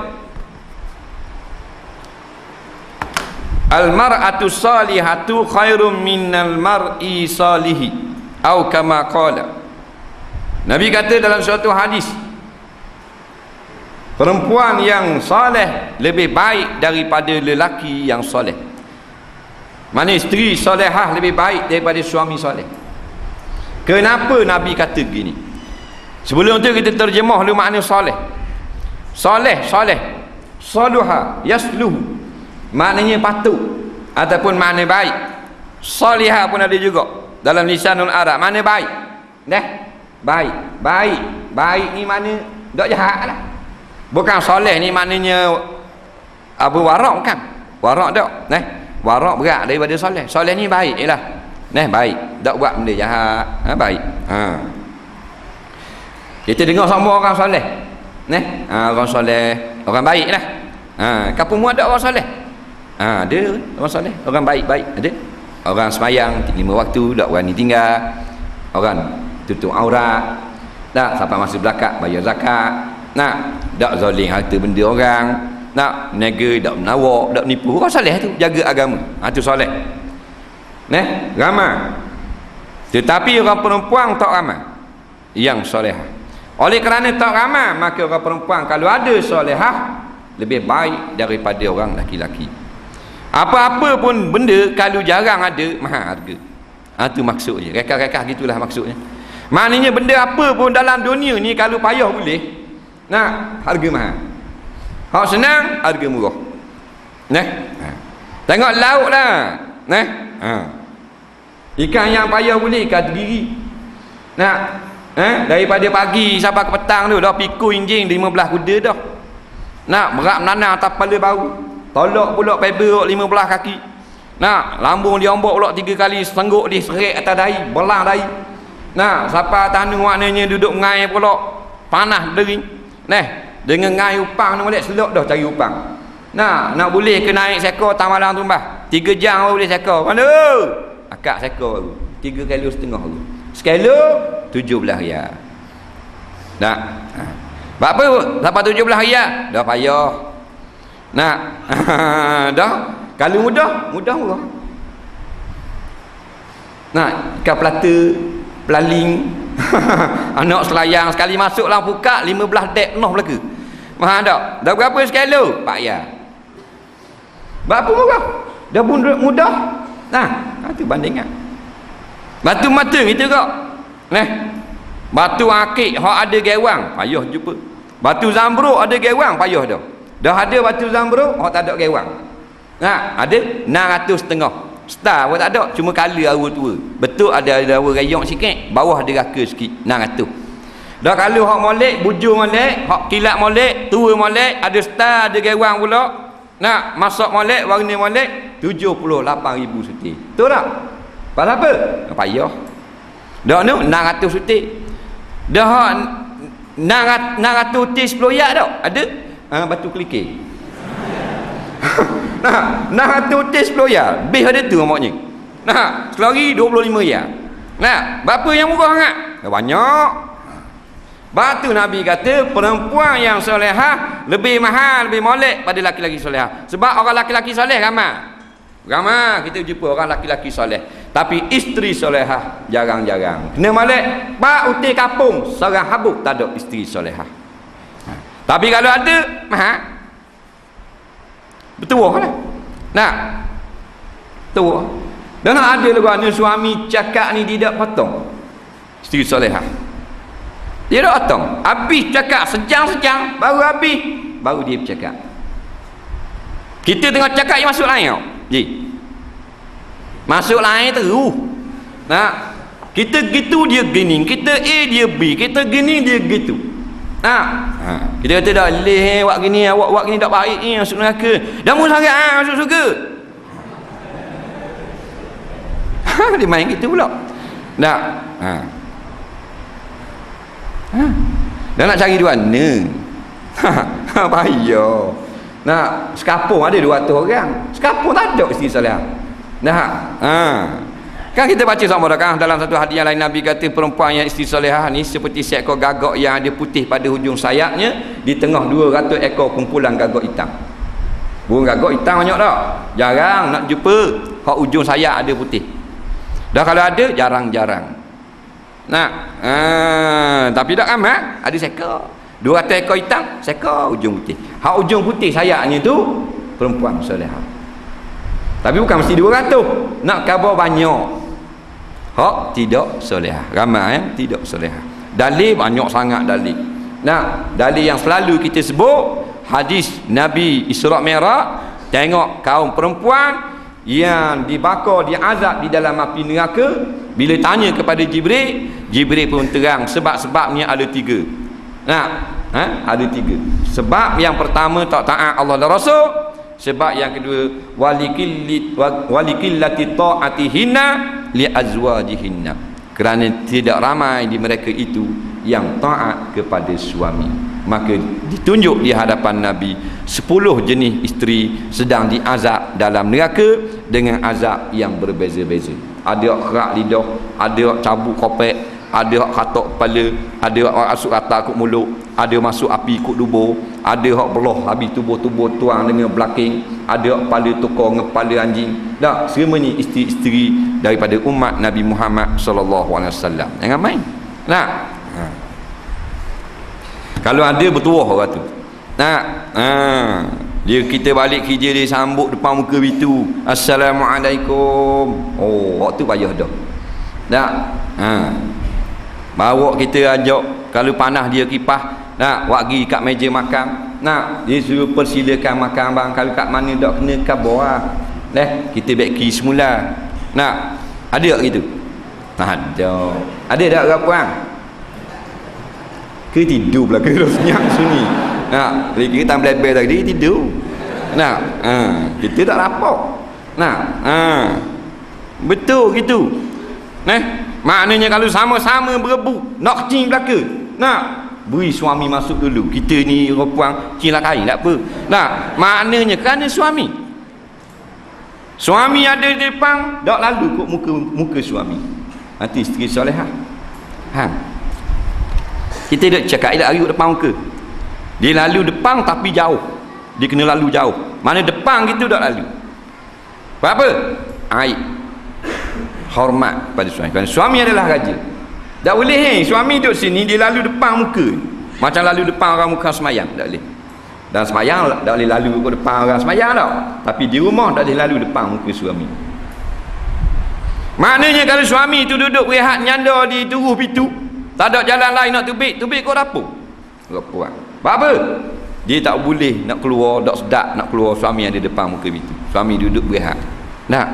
Al-mar'atu salihatu khairum minal mar'i salihi. Atau kama qala. Nabi kata dalam suatu hadis, perempuan yang soleh lebih baik daripada lelaki yang soleh. Mana isteri solehah lebih baik daripada suami soleh. Kenapa Nabi kata gini? Sebelum tu kita terjemah lu makna soleh. Soleh, saluha, yasluhu. Maknanya patut ataupun makna baik. Salihah pun ada juga dalam lisanul Arab. Makna baik. Baik ni makna tak jahat lah. Bukan soleh ni maknanya Abu warak kan? Warak tak? Warak berat daripada soleh. Soleh ni baik ialah. Baik, tak buat benda jahat. Baik. Kita dengar semua orang soleh. Orang soleh, orang baik lah. Kampung mu ada orang soleh. Ada orang soleh, orang baik-baik ada. Orang semayang 5 waktu, tak berani tinggal. Orang tutup aurat. Tak sampai masa zakat bayar zakat. Nak tak zalim harta benda orang. Nak nega, tak menawak, tak menipu. Orang soleh tu jaga agama. Tu soleh. Ramai. Tetapi orang perempuan tak ramai yang solehah. Oleh kerana tak ramai, maka orang perempuan kalau ada solehah lebih baik daripada orang laki-laki. Apa-apa pun benda kalau jarang ada, mahal harga. Itu maksudnya. Rekah-rekah gitulah maksudnya. Maknanya benda apa pun dalam dunia ni kalau payah boleh, harga mahal. Hak senang, harga murah. Tengok laut lah. Ikan yang payah boleh, ikan Tenggiri. Daripada pagi sampai ke petang tu dah pikul injing 15 kuda dah. Berat menanam atas kepala baru. Tolak pula paper 15 kaki. Lambung dia ombak pula 3 kali, sengguk dia serik atas dahi, belah dahi. Sampai tanah maknanya duduk ngai pula, panas dering. Dengan ngai upang ni balik selok dah cari upang. Nak boleh ke naik sekor tamalang tumbah. 3 jam baru boleh sekor. Mana? Akak sekor baru. 3 kilo setengah baru. Sekilo 17 riyal. Apa? Sampai 17 riyal dah payah. Dah. Kalau mudah murah. Ikan pelata, pelaling, anak selayang sekali masuk dalam pukak 15 dek penuh belaka. Mahal tak? Dah berapa sekilo? 4 riyal. Berapa murah? Dah pun mudah. Itu bandingan. Batu mata gitu kok. Batu akik hak ada gewang, payah jumpa. Batu zamrud ada gewang, payah dah. Dah ada batu zamrud hak tak ada gewang. Ada 650. Star pun tak ada, cuma color awa tua. Betul ada awa rayong sikit, bawah ada raka sikit, 600. Dah kalau hak molek, bujur molek, hak kilat molek, tua molek, ada star, ada gewang pula. Masak molek, warna molek, 78,000 sutik. Betul tak? Pasal apa? Payah. Dah ni 600 sutik. Dah 600 sutik 10 riyal tak? Ada? Batu kelikir. 600 sutik 10 riyal. Bis ada tu maknanya. Selari 25 riyal. Berapa yang murah sangat? Banyak. Batu Nabi kata perempuan yang solehah lebih mahal, lebih molek pada laki-laki solehah. Sebab orang laki-laki soleh ramai kita jumpa orang laki-laki soleh, tapi isteri solehah jarang-jarang. Kena molek pak uti kampung seorang habuk tak ada isteri solehah. Tapi kalau ada mahal betul lah. Betul. Dan ada lagi suami cakap ni tidak potong isteri solehah. Dia tak potong. Habis cakap sejam-sejam baru habis, baru dia bercakap. Kita tengah cakap dia masuk lain tau. Masuk lain terus. Kita gitu dia gini, kita A dia B, kita gini dia gitu. Kita kata dah leh awak gini, awak gini tak baik ni, masuk neraka. Dah mula sangat masuk surga. Dia main gitu pula. Dah nak cari di mana? Payah. Sekapung ada 200 orang. Sekapung tak ada isteri solehah. Kan kita baca sama kan dalam satu hadis yang lain Nabi kata perempuan yang isteri solehah ni seperti seekor gagak yang ada putih pada hujung sayapnya, di tengah 200 ekor kumpulan gagak hitam. Burung gagak hitam banyak tak? Jarang nak jumpa hak ujung sayap ada putih. Dah kalau ada jarang-jarang. Tapi tak ramai, ada seekor. 200 ekor hitam, seekor ujung putih. Hak ujung putih sayapnya tu perempuan solehah. Tapi bukan mesti 200. Nak khabar banyak. Hak tidak solehah. Ramai tidak solehah. Dalil banyak sangat dalil. Dalil yang selalu kita sebut hadis Nabi Isra' Mi'raj, tengok kaum perempuan yang dibakar, diazab di dalam api neraka. Bila tanya kepada Jibril, Jibril pun terang sebab-sebabnya ada 3. Ada 3 sebab. Yang pertama tak taat Allah dan Rasul. Sebab yang kedua walikillati ta'atihinna li azwajihinna, kerana tidak ramai di mereka itu yang taat kepada suami. Maka ditunjuk di hadapan Nabi 10 jenis isteri sedang diazab dalam neraka dengan azab yang berbeza-beza. Ada kerak lidah, ada cabut kopek, ada hak katok kepala, ada hak masuk rata kat mulut, ada masuk api kat dubur, ada hak belah habis tubuh-tubuh tuang dengan belakang, ada hak kepala tukar dengan kepala anjing. Dah, semua ni isteri-isteri daripada umat Nabi Muhammad sallallahu alaihi wasallam. Jangan main. Nah. Kalau ada bertuah orang tu. Nah. Dia kita balik kerja dia sambut depan muka pintu. Assalamualaikum. Oh, waktu payah dah. Tak? Bawa kita ajak, kalau panas dia kipas, nak pergi kat meja makan. Nak dia suruh persilakan makan bang, kalau kat mana dak kena kabar. Kita beki semula. Nak ada tak gitu? Ada. Ada tak orang? Ke tidur pula ke senyap sunyi. Nah, kita belebel tadi tidur. Nah, kita tak lapar. Nah, betul gitu. Maknanya kalau sama-sama berebut nak kecing belaka. Nah, beri suami masuk dulu. Kita ni perempuan cilah kain tak apa. Nah, maknanya kerana suami. Suami ada di depan, tak lalu kok muka suami. Nanti isteri solehah. Kita duk cakap dia hari depan muka. Dia lalu depan tapi jauh. Dia kena lalu jauh. Mana depan gitu tak lalu. Apa? Aib. Hormat pada suami. Kerana suami adalah raja. Tak boleh suami duduk sini dia lalu depan muka. Macam lalu depan orang muka semayang. Tak boleh. Dan semayang tak boleh lalu ke depan orang semayang tau. Tapi di rumah tak boleh lalu depan muka suami. Maknanya kalau suami tu duduk rehat nyanda di turuh pintu, tak ada jalan lain nak tubik kau dapur. Dapur. Apa? Dia tak boleh nak keluar, tak sedap nak keluar suami ada depan muka pintu. Suami duduk berehat. Nak?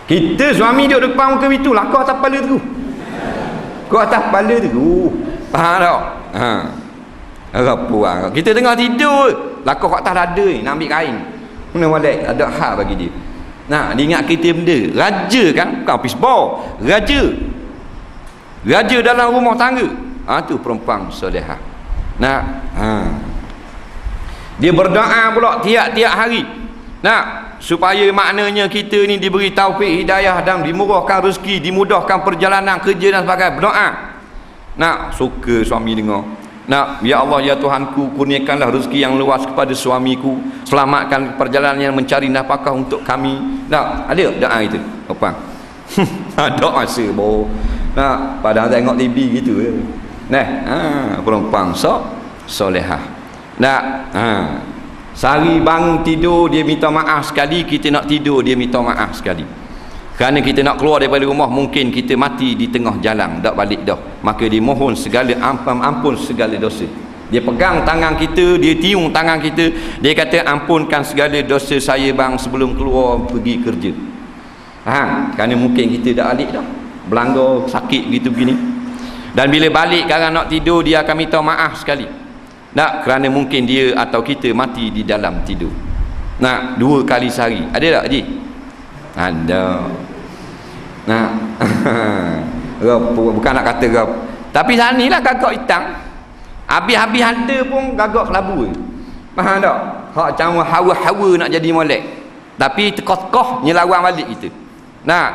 Kita suami duduk depan muka pintu, lah kau atas kepala tu. Kau atas kepala tu. Faham tak? Apa? Kita tengah tidur, lah kau kat atas dada ni, nak ambil kain. Mana walek, ada hal bagi dia. Nah, dia ingat kita benda. Raja kan? Bukan habis bawah. Raja dalam rumah tangga. Tu perempuan solehah. Nah, dia berdoa pula tiap-tiap hari. Nah, supaya maknanya kita ni diberi taufik hidayah dan dimurahkan rezeki, dimudahkan perjalanan kerja dan sebagainya. Berdoa. Nah, suka suami dengar. Nah, ya Allah ya Tuhanku, kurniakanlah rezeki yang luas kepada suamiku, selamatkan perjalanan yang mencari nafkah untuk kami. Nah, ada doa itu. Apa? Ada masa boh. Nah, padahal tengok TV gitu je. Perempuan solehah. Sehari bangun tidur dia minta maaf sekali, kita nak tidur dia minta maaf sekali. Kerana kita nak keluar daripada rumah, mungkin kita mati di tengah jalan, tak balik dah. Maka dia mohon segala ampun segala dosa. Dia pegang tangan kita, dia tiung tangan kita, dia kata ampunkan segala dosa saya bang sebelum keluar pergi kerja. Kerana mungkin kita dah balik dah. Belanggar sakit gitu begini. Dan bila balik sekarang nak tidur, dia akan minta maaf sekali. Nak, kerana mungkin dia atau kita mati di dalam tidur. Nak, 2 kali sehari. Ada tak Haji? Ada. Nak. Bukan nak kata rap. Tapi saat ni lah gagak hitam. Habis-habis harta pun gagak kelabu. Faham tak? Hak macam hawa-hawa nak jadi molek. Tapi tekoh-tekoh nyelawan balik kita. Nak,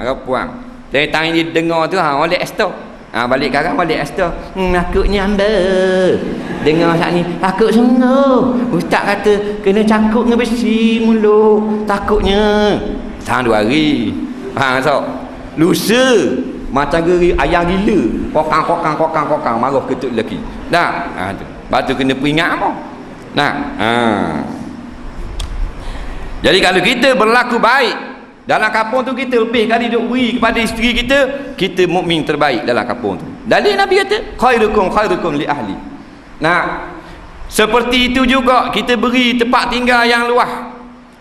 rapuang. Dari tangan dia dengar tu, molek estok. Balik sekarang balik Asta. Takutnya anda dengar saat ni takut sungguh. Ustaz kata kena cakut dengan besi mulut. Takutnya tahan 2 hari. Faham tak? Lusa macam geri ayah gila. Kokang marah ketuk lelaki. Dah. Lepas tu kena peringat apa? Nah. Jadi kalau kita berlaku baik dalam kampung tu, kita lebih kali duk beri kepada isteri kita mukmin terbaik dalam kampung tu. Dalil Nabi kata khairukum li ahli. Nah, seperti itu juga kita beri tempat tinggal yang luas,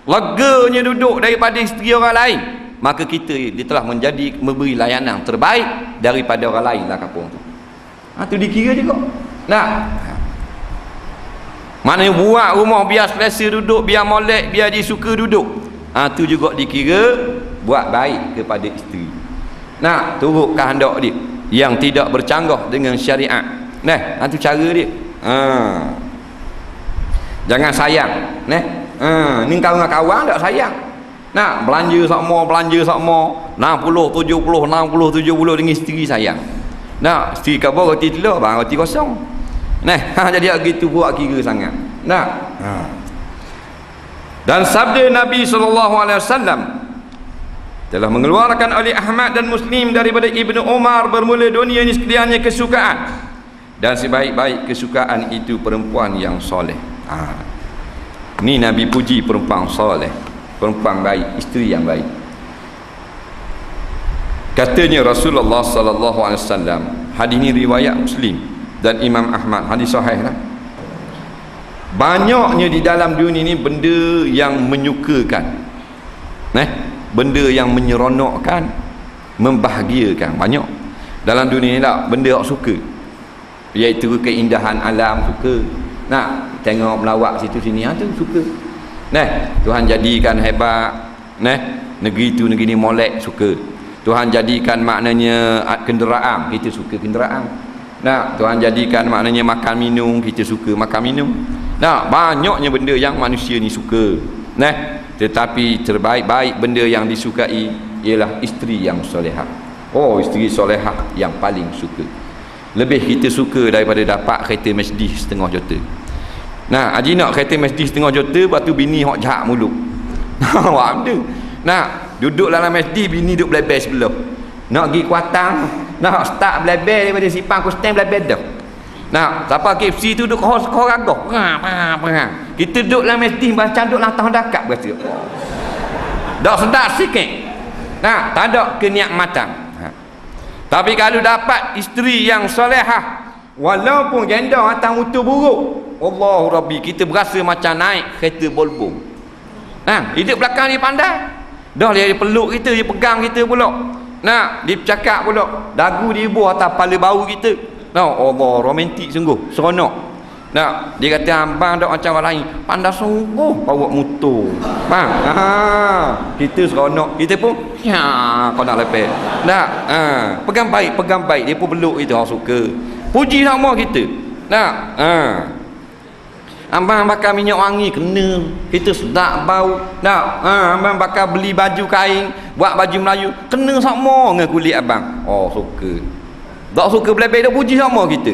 leganya duduk daripada isteri orang lain, maka kita dia telah memberi layanan terbaik daripada orang lain dalam kampung tu. Tu dikira juga. Nah, mana buat rumah biar selesa duduk, biar molek, biar dia suka duduk. Tu juga dikira buat baik kepada isteri. Nah, turut kehendak dia yang tidak bercanggah dengan syariat. Tu cara dia. Jangan sayang. Ni kawan-kawan tak sayang. Nak belanja sama 60, 70, 60, 70 dengan isteri sayang. Nak isteri khabar roti telur, bang roti kosong. Nah, jadi gitu buat kira sangat. Nak. Dan sabda Nabi SAW telah mengeluarkan oleh Ahmad dan Muslim daripada Ibnu Umar, bermula dunia ini sekaliannya kesukaan, dan sebaik-baik kesukaan itu perempuan yang soleh. Ni Nabi puji perempuan soleh, perempuan baik, isteri yang baik. Katanya Rasulullah sallallahu alaihi wasallam, hadis ini riwayat Muslim dan Imam Ahmad, hadis sahih lah. Banyaknya di dalam dunia ini benda yang menyukakan, benda yang menyeronokkan, membahagiakan. Banyak dalam dunia ni lah benda yang suka, iaitu keindahan alam suka. Nak tengok melawat situ sini tu suka. Tuhan jadikan hebat. Negeri tu negeri ni molek, suka. Tuhan jadikan maknanya kenderaan, kita suka kenderaan. Tuhan jadikan maknanya makan minum, kita suka makan minum. Banyaknya benda yang manusia ni suka. Tetapi terbaik-baik benda yang disukai ialah isteri yang solehah. Isteri solehah yang paling suka. Lebih kita suka daripada dapat kereta Mercedes setengah juta. Haji nak kereta Mercedes setengah juta, lepas tu bini hok jahat mulut. Buat benda. Duduk dalam Mercedes, bini duduk belebel sebelah. Nak pergi Kuatang, nak start belebel daripada Sipang Kustain belebel dah. Siapa KFC tu duduk koragah. Kita duduk dalam Mercedes macam duduk lantas dekat berasa. Dak sedap sikit. Tak ada kenikmatan. Tapi kalau dapat isteri yang solehah, walaupun janda atas mutu buruk, Allahu Rabbi, kita berasa macam naik kereta Volvo. Hidup belakang dia pandai. Dah dia peluk kita, dia pegang kita pula. Dia bercakap pula. Dagu dia buah atas kepala bau kita. Allah, romantik sungguh, seronok. Dia kata abang tak macam orang lain, pandai sungguh bawa motor. Kita seronok, kita pun kau nak lepas. Pegang baik, dia pun peluk kita, orang suka. Puji sama kita. Abang bakal minyak wangi, kena, kita sedap bau. Abang bakal beli baju kain, buat baju Melayu, kena sama dengan kulit abang. Suka. Tak suka belebel, dah puji sama kita.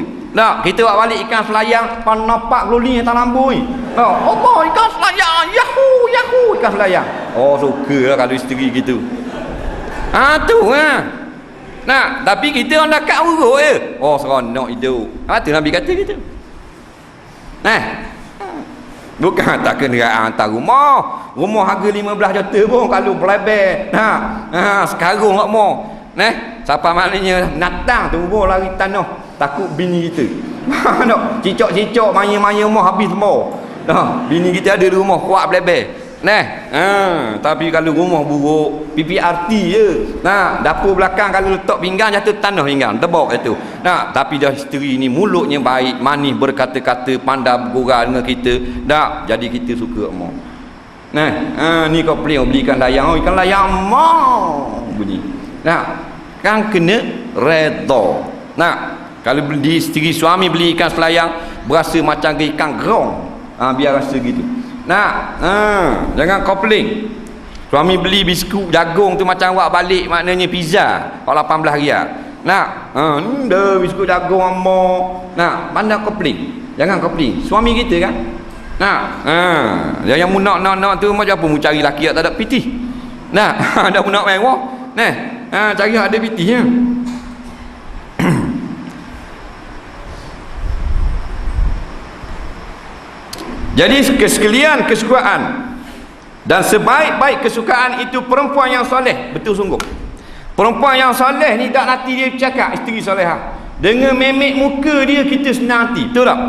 Kita buat balik ikan selayang, nampak gloli atas lampu ni. Allah, ikan selayang, yahoo, ikan selayang. Suka lah kalau isteri gitu. Tapi kita orang dekat urut je. Seronok hidup. Tu Nabi kata gitu. Bukan tak kenderaan hantar rumah. Rumah harga 15 juta pun kalau belebel. Sekarang tak mau. Siapa maknanya natang tunggu lari tanah, takut bini kita. Cicok-cicok maya-maya rumah habis semua. Bini kita ada di rumah kuat belebel. Tapi kalau rumah buruk, PPRT je. Dapur belakang kalau letak pinggan jatuh tanah pinggan, tebak itu. Tapi dah isteri ni mulutnya baik, manis berkata-kata, pandai bergurau dengan kita. Jadi kita suka mau. Ni kau belikan layang, ikan layang mau bunyi. Kan kena redha. Kalau beli isteri suami beli ikan selayang, berasa macam ikan gerong. Biar rasa gitu. Jangan komplain. Suami beli biskut jagung tu macam awak balik maknanya pizza, 18 riyal. Dah biskut jagung ammo. Pandai komplain. Jangan komplain. Suami kita kan. Yang mu nak tu macam apa mu cari laki yang tak ada pitih. Ada mu nak mewah. Cari ada pitihnya. Jadi sekalian kesukaan dan sebaik-baik kesukaan itu perempuan yang soleh, betul sungguh. Perempuan yang soleh ni tak nanti dia bercakap, isteri solehah. Dengan memek muka dia kita senang hati, betul tak?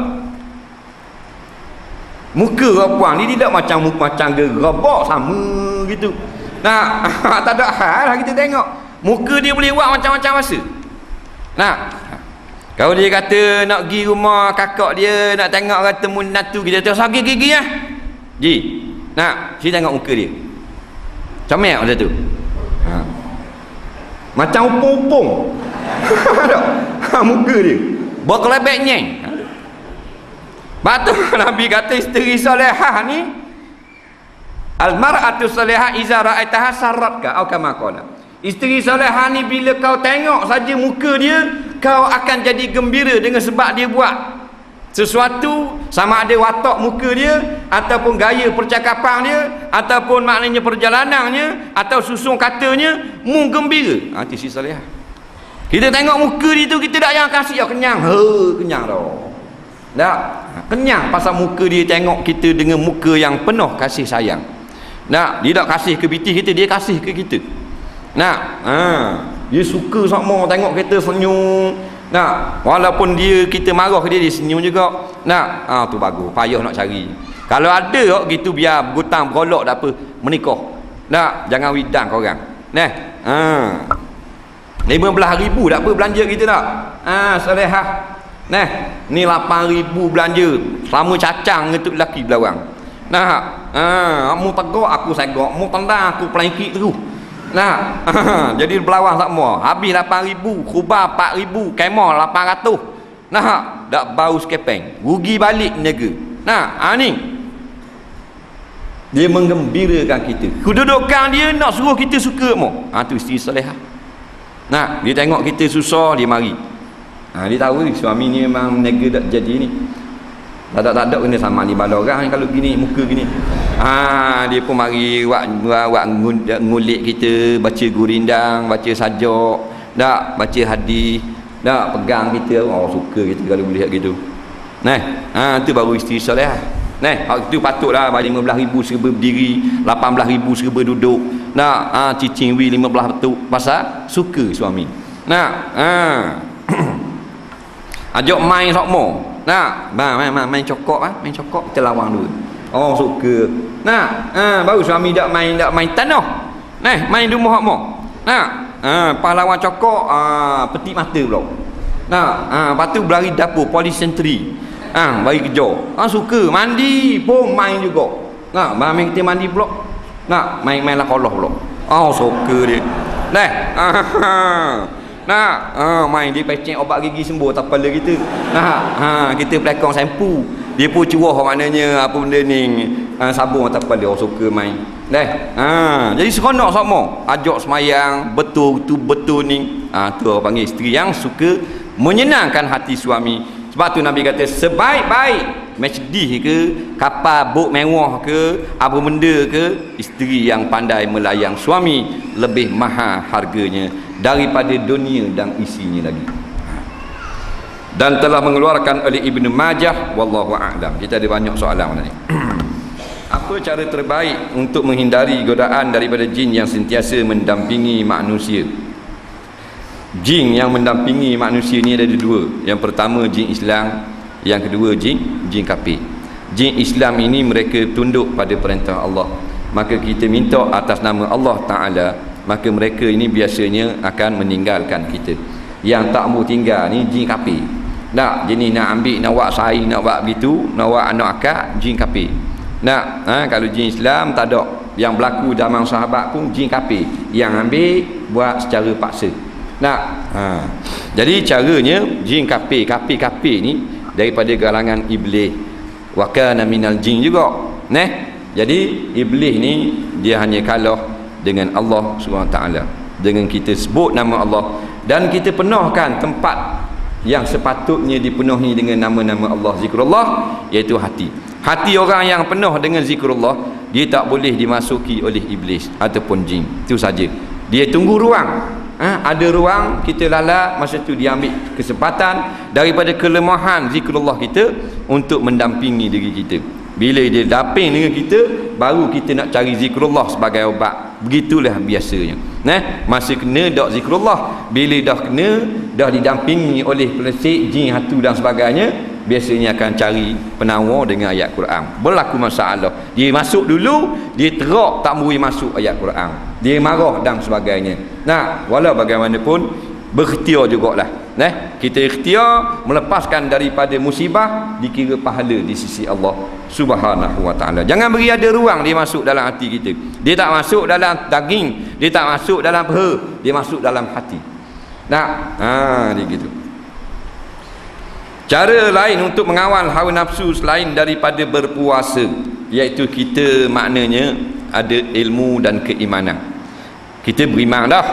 Muka perempuan ni tidak macam gerabak sama gitu. Tak ada hal lah kita tengok. Muka dia boleh buat macam-macam rasa. Kalau dia kata nak pergi rumah kakak dia, nak tengok kata munatu, kita tengok sakit gigi lah. Sini tengok muka dia. Comel macam tu. Macam upung-upung. Muka dia berkelebek nyeng. Batu Nabi kata isteri solehah ni Al-mar'atu salihah iza ra'aitaha sarratka atau kama qala. Isteri salihah ni bila kau tengok saja muka dia, kau akan jadi gembira dengan sebab dia buat sesuatu, sama ada watak muka dia ataupun gaya percakapan dia ataupun maknanya perjalanannya atau susun katanya, mu gembira. Itu isteri salihah. Kita tengok muka dia tu, kita tak yang kasih kenyang. Kenyang dah. Tak, kenyang pasal muka dia, tengok kita dengan muka yang penuh kasih sayang. Nak, dia tak kasih ke biti kita, dia kasih ke kita. Nak, dia suka sama tengok kita senyum. Nak, walaupun kita marah ke dia senyum juga. Nak, tu bagus, payah nak cari. Kalau ada gitu biar bergutang berolok tak apa, menikah. Nak, jangan widang korang. Nah, 15,000 tak apa belanja kita tak? Salihah. Nah, ni 8,000 belanja sama cacang ngetuk lelaki belawang. Nah, mu tegak aku segak, mu tendang aku pelengkik terus. Nah, jadi belawang tak mau. Habis 8,000, kubah 4,000, kemah 800. Nah, dak bau sekepeng. Rugi balik niaga. Nah, ni dia menggembirakan kita. Kedudukan dia nak suruh kita suka mo. Tu isteri salihah. Nah, dia tengok kita susah, dia mari. Dia tahu suami ni memang niaga tak jadi ni. Tak ada kena sama ni bala orang kalau gini, muka gini. Dia pun mari buat ngulik kita, baca gurindang, baca sajak, dak baca hadis, dak pegang kita. Suka kita kalau melihat gitu. Tu baru isteri salihah. Itu patutlah bagi 15,000 serba berdiri, 18,000 serba duduk. Cicing wi 15 betul pasal suka suami. Ajak main sokmo. Main cokok main cokok kita lawang dulu. Suka. Baru suami dak main tanah. Main rumah hak mo. Pahlawan cokok peti mata pula. Lepas tu berlari dapur polis sentri. Bagi kerja. Suka mandi pun main juga. Main kita mandi pula. Main lah kolah pula. Suka dia. Main dia pecek obat gigi sembuh tak kepala kita. Kita pelakon sampu. Dia pun curah maknanya apa benda ni, sabun atas kepala. Suka main. Jadi seronok sama. Ajak semayang betul ni. Tu orang panggil isteri yang suka menyenangkan hati suami. Sebab tu Nabi kata sebaik-baik Mercedes ke, kapal bot mewah ke, apa benda ke, isteri yang pandai melayang suami lebih mahal harganya daripada dunia dan isinya lagi. Dan telah mengeluarkan oleh Ibnu Majah, wallahu a'lam. Kita ada banyak soalan ni. Apa cara terbaik untuk menghindari godaan daripada jin yang sentiasa mendampingi manusia? Jin yang mendampingi manusia ni ada dua. Yang pertama jin Islam, yang kedua jin kafir. Jin Islam ini mereka tunduk pada perintah Allah, maka kita minta atas nama Allah Ta'ala, maka mereka ini biasanya akan meninggalkan kita. Yang tak mau tinggal ni jin kafir. Jenis nak ambil, nak buat saing, nak buat begitu, nak buat anak akak, jin kafir. Kalau jin Islam tak ada. Yang berlaku zaman sahabat pun jin kafir yang ambil buat secara paksa. Jadi caranya jin kafir ni daripada kalangan iblis. Wa kana minal jin juga. Jadi iblis ni dia hanya kalah dengan Allah SWT. Dengan kita sebut nama Allah dan kita penuhkan tempat yang sepatutnya dipenuhi dengan nama-nama Allah, zikrullah, iaitu hati. Hati orang yang penuh dengan zikrullah, dia tak boleh dimasuki oleh iblis ataupun jin. Itu saja. Dia tunggu ruang. Ada ruang, kita lalat, masa tu dia ambil kesempatan daripada kelemahan zikrullah kita untuk mendampingi diri kita. Bila dia damping dengan kita, baru kita nak cari zikrullah sebagai ubat. Begitulah biasanya. Masa kena dak zikrullah, bila dah kena, dah didampingi oleh pelesik, jin, hatu dan sebagainya, biasanya akan cari penawar dengan ayat Quran. Berlaku masalah, dia masuk dulu, dia terak tak boleh masuk ayat Quran, dia marah dan sebagainya. Walau bagaimanapun berikhtiar jugalah. Kita ikhtiar melepaskan daripada musibah, dikira pahala di sisi Allah Subhanahu wa taala. Jangan beri ada ruang dia masuk dalam hati kita. Dia tak masuk dalam daging, dia tak masuk dalam peha, dia masuk dalam hati. Dia gitu. Cara lain untuk mengawal hawa nafsu selain daripada berpuasa, iaitu kita maknanya ada ilmu dan keimanan. Kita beriman dah.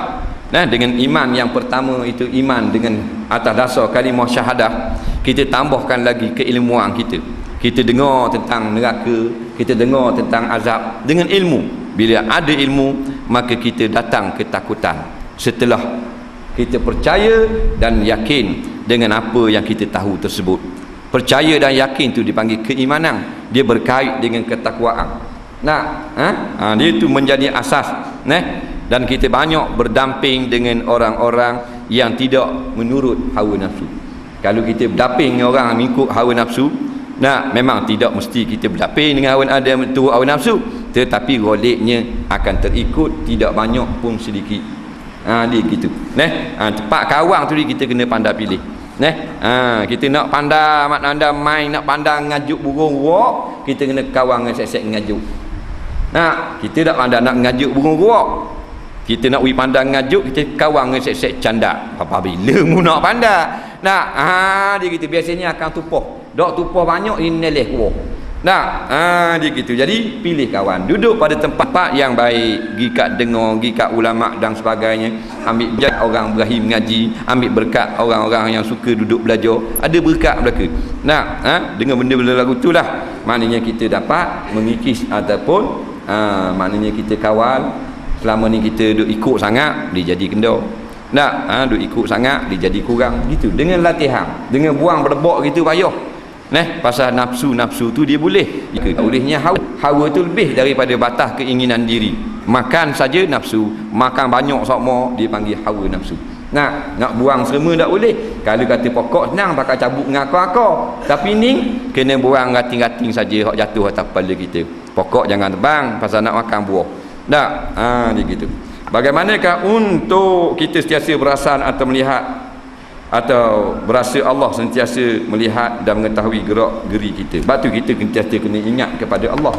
Nah, dengan iman yang pertama itu iman dengan atas dasar kalimah syahadah, kita tambahkan lagi keilmuan kita. Kita dengar tentang neraka, kita dengar tentang azab dengan ilmu. Bila ada ilmu, maka kita datang ketakutan. Setelah kita percaya dan yakin dengan apa yang kita tahu tersebut. Percaya dan yakin tu dipanggil keimanan. Dia berkait dengan ketakwaan. Nah, dia itu menjadi asas. Dan kita banyak berdamping dengan orang-orang yang tidak menurut hawa nafsu. Kalau kita berdamping dengan orang yang mengikut hawa nafsu, memang tidak mesti kita berdamping dengan hawa nafsu, tetapi goleknya akan terikut, tidak banyak pun sedikit. Dia gitu. Tempat kawan tu kita kena pandai pilih. Kita nak pandai mak main, nak pandai ngajuk burung ruak, kita kena kawan dengan sek-sek ngajuk. Kita tak pandai nak ngajuk burung ruak, kita nak pandang ngajuk, kita kawan dengan sek-sek canda. Apa bila mu nak pandang? Dia gitu biasanya akan tupoh. Dok tupoh banyak ini neleh kuah. Dia gitu. Jadi pilih kawan, duduk pada tempat yang baik, pergi kat dengar, pergi kat ulama dan sebagainya, ambil berkat orang berahi mengaji, ambil berkat orang-orang yang suka duduk belajar, ada berkat belaka. Dengan benda-benda lagu itulah maknanya kita dapat mengikis ataupun maknanya kita kawal. Selama ni kita duk ikut sangat, dia jadi kendor. Duk ikut sangat, dia jadi kurang. Gitu. Dengan latihan, dengan buang berbok gitu payah. Pasal nafsu tu dia boleh. Olehnya hawa tu lebih daripada batas keinginan diri. Makan saja nafsu, makan banyak sama dia panggil hawa nafsu. Nak buang semua tak boleh. Kalau kata pokok senang pakai cabut dengan akar-akar. Tapi ni kena buang rating-rating saja hak jatuh atas kepala kita. Pokok jangan tebang pasal nak makan buah. Dia gitu. Bagaimanakah untuk kita sentiasa berasan atau melihat atau berasa Allah sentiasa melihat dan mengetahui gerak geri kita. Sebab tu kita sentiasa kena ingat kepada Allah.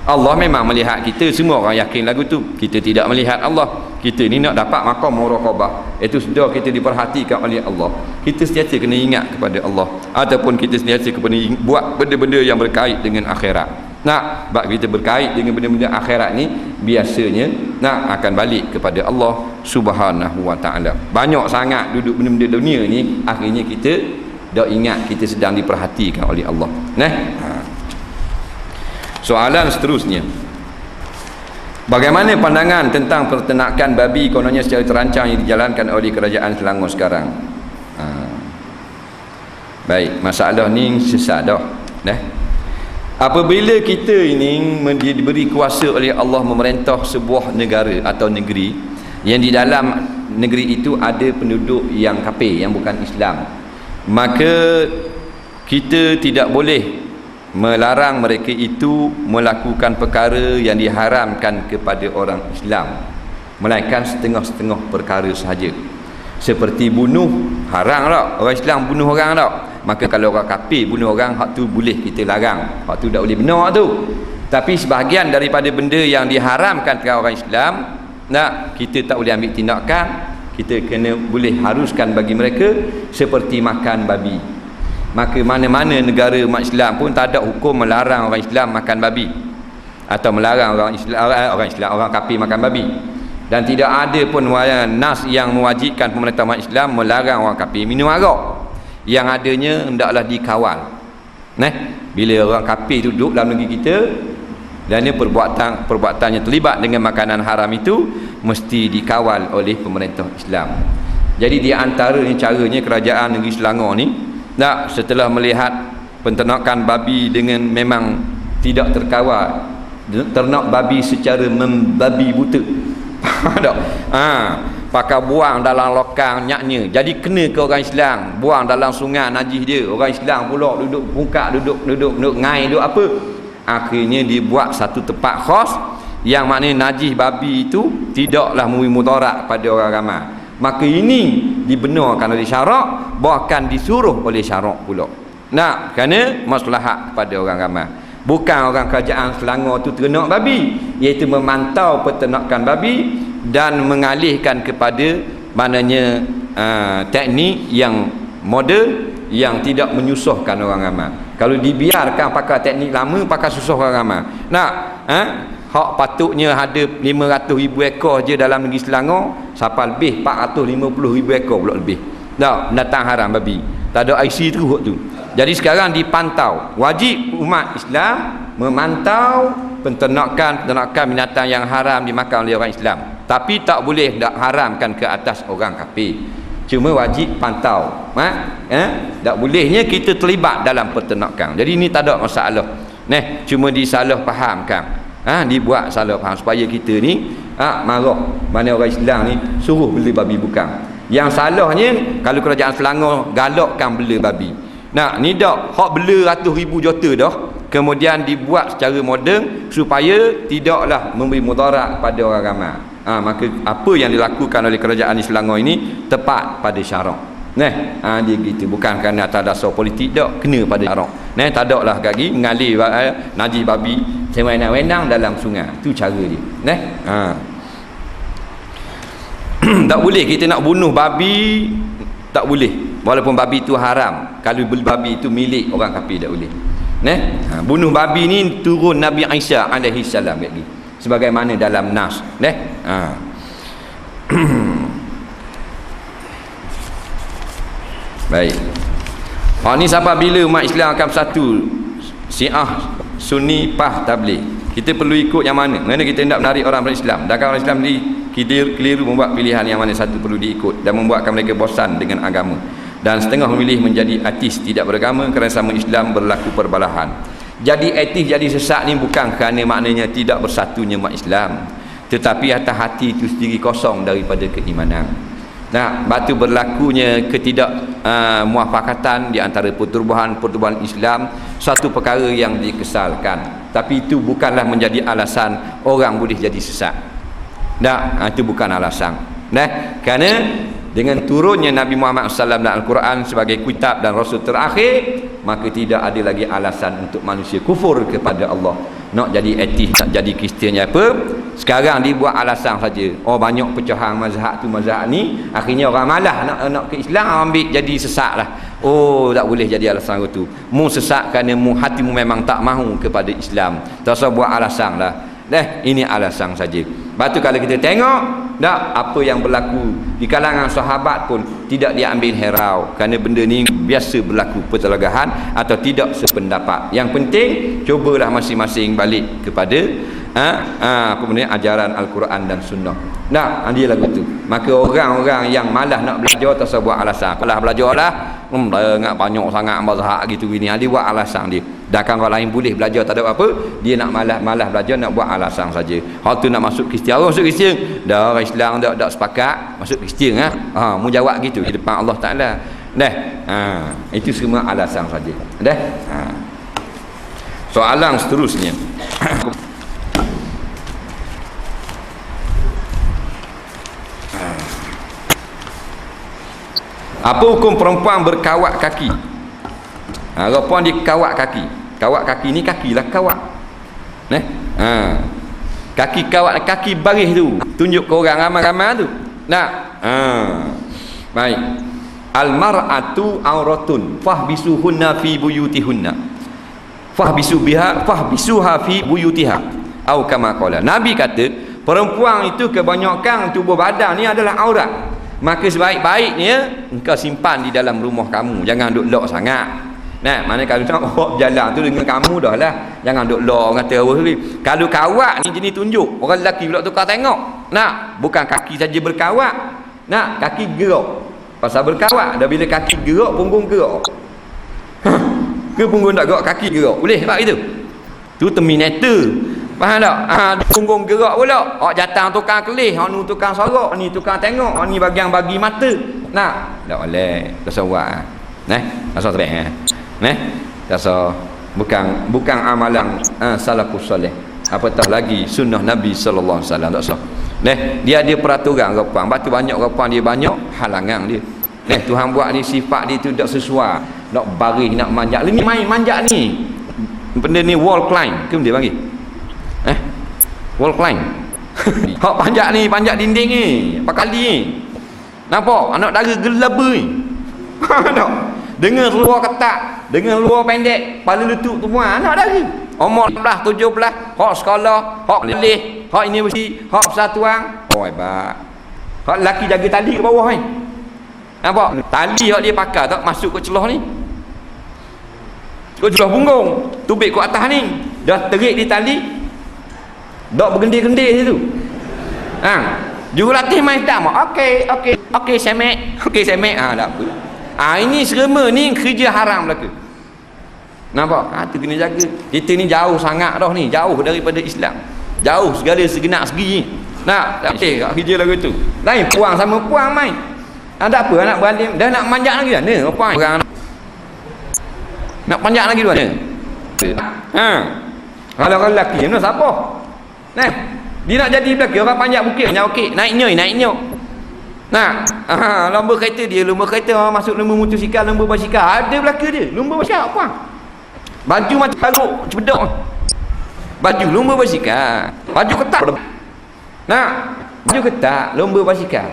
Allah memang melihat kita, semua orang yakin lagu tu. Kita tidak melihat Allah. Kita ni nak dapat maqam muraqabah, itu sudah kita diperhatikan oleh Allah. Kita sentiasa kena ingat kepada Allah, ataupun kita sentiasa kena buat benda-benda yang berkait dengan akhirat. Sebab kita berkait dengan benda-benda akhirat ni biasanya akan balik kepada Allah Subhanahu wa taala. Banyak sangat duduk benda-benda dunia ni, akhirnya kita dah ingat kita sedang diperhatikan oleh Allah. Soalan seterusnya, bagaimana pandangan tentang peternakan babi kononnya secara terancang yang dijalankan oleh kerajaan Selangor sekarang? Baik, masalah ni sesat dah. Apabila kita ini diberi kuasa oleh Allah memerintah sebuah negara atau negeri yang di dalam negeri itu ada penduduk yang kafir, yang bukan Islam, maka kita tidak boleh melarang mereka itu melakukan perkara yang diharamkan kepada orang Islam, melainkan setengah-setengah perkara sahaja. Seperti bunuh, haram tak? Orang Islam bunuh orang tak? Maka kalau orang kafir bunuh orang, hak tu boleh kita larang, hak tu tak boleh benar tu. Tapi sebahagian daripada benda yang diharamkan kepada orang Islam, kita tak boleh ambil tindakan. Kita kena boleh haruskan bagi mereka, seperti makan babi. Maka mana-mana negara umat Islam pun tak ada hukum melarang orang Islam makan babi, atau melarang orang kafir makan babi. Dan tidak ada pun nas yang mewajibkan pemerintah umat Islam melarang orang kafir minum arak. Yang adanya hendaklah dikawal. Bila orang kafir duduk dalam negeri kita dan dia perbuatannya terlibat dengan makanan haram itu, mesti dikawal oleh pemerintah Islam. Jadi di antaranya caranya kerajaan negeri Selangor ni, setelah melihat penternakan babi dengan memang tidak terkawal, ternak babi secara membabi buta, pakai buang dalam lokang nyaknya, jadi kena ke orang Islam, buang dalam sungai najis dia, orang Islam pula duduk buka, duduk ngai, duduk apa. Akhirnya dibuat satu tempat khas yang maknanya najis babi itu tidaklah memberi mudarat pada orang ramai. Maka ini dibenarkan oleh syarak, bahkan disuruh oleh syarak pula. Kerana maslahat kepada orang ramai. Bukan orang kerajaan Selangor tu ternak babi, iaitu memantau peternakan babi dan mengalihkan kepada maknanya teknik yang moden yang tidak menyusahkan orang ramai. Kalau dibiarkan pakai teknik lama, pakai susah orang ramai. hak patutnya ada 500,000 ekor je dalam negeri Selangor, sampai lebih 450,000 ekor pula lebih. Tak, binatang haram babi. Tak ada IC terus tu. Jadi sekarang dipantau. Wajib umat Islam memantau penternakan binatang yang haram dimakan oleh orang Islam. Tapi tak boleh nak haramkan ke atas orang kafir. Cuma wajib pantau. Tak bolehnya kita terlibat dalam peternakan. Jadi ini tak ada masalah. Cuma disalah fahamkan. Dibuat salah faham supaya kita ni marah mana orang Islam ni suruh beli babi bukan. Yang salahnya kalau kerajaan Selangor galakkan bela babi. Ni dak hak bela ratus ribu juta dah, kemudian dibuat secara moden supaya tidaklah memberi mudarat kepada orang ramai. Maka apa yang dilakukan oleh kerajaan di Selangor ini tepat pada syarak. Dia gitu, bukan kerana atas dasar politik dak, kena pada syarak. Tak ada lah lagi mengalir najis babi sewenang-wenang dalam sungai. Tu cara dia. Tak boleh kita nak bunuh babi, tak boleh. Walaupun babi itu haram, kalau beli babi itu milik orang kafir tak boleh. Bunuh babi ni turun Nabi Isa alaihi salam lagi, sebagaimana dalam nas. Baik. Ni sampai bila umat Islam akan bersatu? Syiah, Sunni, PAH, Tabligh. Kita perlu ikut yang mana? Mana kita hendak menarik orang Islam? Dan orang Islam ni kita keliru membuat pilihan yang mana satu perlu diikut dan membuatkan mereka bosan dengan agama. Dan setengah memilih menjadi ateis tidak beragama kerana sama Islam berlaku perbalahan. Jadi ateis, jadi sesat ni bukan kerana maknanya tidak bersatunya umat Islam, tetapi atas hati itu sendiri kosong daripada keimanan. Batu berlakunya muafakatan di antara pertubuhan Islam satu perkara yang dikesalkan, tapi itu bukanlah menjadi alasan orang boleh jadi sesat. Itu bukan alasan. Kerana dengan turunnya Nabi Muhammad SAW dan Al-Quran sebagai kitab dan Rasul terakhir, maka tidak ada lagi alasan untuk manusia kufur kepada Allah. Nak jadi ateis, nak jadi Kristian apa, sekarang dibuat alasan saja. Banyak pecahan mazhab tu mazhab ni, akhirnya orang malas nak ke Islam, ambil jadi sesat lah. Tak boleh jadi alasan itu. Mu sesat kerana hatimu memang tak mahu kepada Islam, tak usah buat alasan lah. Ini alasan saja. Lepas tu kalau kita tengok apa yang berlaku di kalangan sahabat pun tidak diambil herau, kerana benda ni biasa berlaku pertelagahan atau tidak sependapat. Yang penting cubalah masing-masing balik kepada ajaran Al-Quran dan Sunnah. Dia lagu tu. Maka orang-orang yang malas nak belajar tak usah buat alasan. Kalau belajarlah ingat banyak sangat mazhab gitu gini, dia buat alasan dia. Dan kan orang lain boleh belajar tak ada apa, dia nak malas belajar, nak buat alasan saja. Hal tu nak masuk Kristian, masuk Kristian dah, orang Islam dak sepakat masuk Kristian. Mu jawab gitu di depan Allah Taala. Itu semua alasan saja. Soalan seterusnya. Apa hukum perempuan berkawat kaki? Perempuan dia kawat kaki. Kawat kaki ni kakilah kawat. Kaki kawat, kaki baris tu. Tunjuk ke orang ramai-ramai tu. Baik. Al-mar'atu auratun fahbisuhunna fi buyutihunna. Fahbisuha fi buyutiha. Atau kama qala. Nabi kata, perempuan itu kebanyakan tubuh badan ni adalah aurat. Maka sebaik-baiknya engkau simpan di dalam rumah kamu, jangan duk lock sangat. Mana kalau nak berjalan tu dengan kamu dah lah, jangan duk lock kata awak ni. Kalau kawat ni jenis tunjuk, orang lelaki pula tukar tengok. Bukan kaki saja berkawat, kaki gerak. Pasal berkawat dah, bila kaki gerak punggung gerak. Ke punggung tak gerak, kaki gerak, boleh tak itu? Tu Terminator. Faham tak? Punggung gerak pula. Jatang tukang kelih, ni tukang sorok, ni tukang tengok, ni bagian bagi mata. Tak boleh. Tak usah buat. Tak usah terang. Tak usah. Bukan amalan salafus soleh. Apatah lagi sunnah Nabi sallallahu alaihi wasallam. Tak usah. Dia ada peraturan rapang. Batu banyak rapang dia, banyak halangan dia. Tuhan buat ni sifat dia tu tak sesuai. Nak baris, nak manjat. Ni main manjat ni. Benda ni wall climb. Ke dia panggil? Wall climb. Hak panjat ni, panjat dinding ni, apa kali ni? Nampak anak dara gelaba ni. Dengan luar ketat, dengan luar pendek, kepala lutut semua anak dara. umur 16, 17, hak sekolah, hak lelih, hak universiti, hak persatuan. Oh hebat. Hak lelaki jaga tali ke bawah ni. Nampak? Tali hak dia pakai tak masuk ke celah ni. Ke celah punggung, tubik ke atas ni. Dah terik di tali. Dak bergendir-gendir situ. Jurulatih main tak mak. Okey semek. Tak apa. Ini serema ni kerja haram belaka. Nampak? Tu kena jaga. Kita ni jauh sangat dah ni, jauh daripada Islam. Jauh segala segenap segi ni. Tak kerja lagu tu. Lain puang sama puang main. Ada apa anak beralim dah nak manjak lagi dah. Ni apa orang nak panjat lagi dua ni. Kalau lelaki ni siapa? Dia nak jadi belaka orang panjat bukit, naiknya. Lomba kereta dia, lomba kereta orang masuk lomba motosikal, lomba basikal. Ada belaka dia, lomba basikal apa? Baju macam taruk cedok. Baju lomba basikal. Baju ketat. Baju ketat lomba basikal.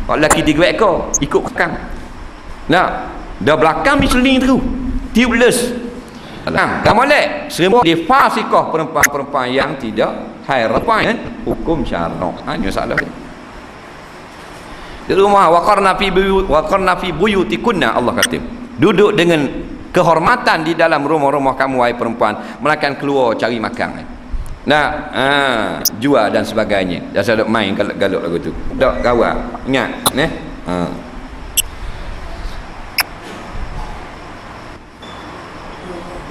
Kalau lelaki 3 ekor ikut belakang. Dah belakang diseling terus. Tubeless. Tak molek. Semua difasikah perempuan-perempuan yang tidak hairan hukum syarak. Ini masalah dia. Di rumah waqarna fi buyutikunna, Allah kata. Duduk dengan kehormatan di dalam rumah-rumah kamu wahai perempuan, melainkan keluar cari makan. Jual dan sebagainya. Dah selalu main galak lagu tu. Tak kawan. Ingat,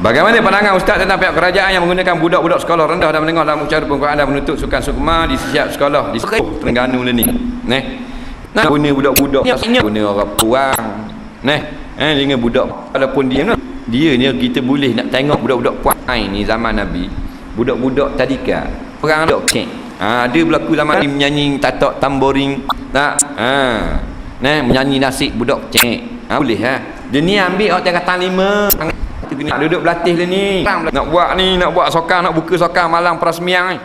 Bagaimana pandangan Ustaz tentang pihak kerajaan yang menggunakan budak-budak sekolah rendah dan menengah dalam ucapan perempuan dan menuntut sukan sukma di setiap sekolah di Terengganu ni. Guna budak-budak guna orang puang. Dengan budak walaupun dia ni kita boleh nak tengok budak-budak puang ni zaman Nabi. Budak-budak tadika. Orang dok cek. Ada berlaku zaman Nabi menyanyi tatak tamboring. Menyanyi nasib budak cek. Boleh Dia ni ambil orang kata 5. Nak duduk berlatih dia ni. Nak buat sokan, nak buka sokan malang perasmian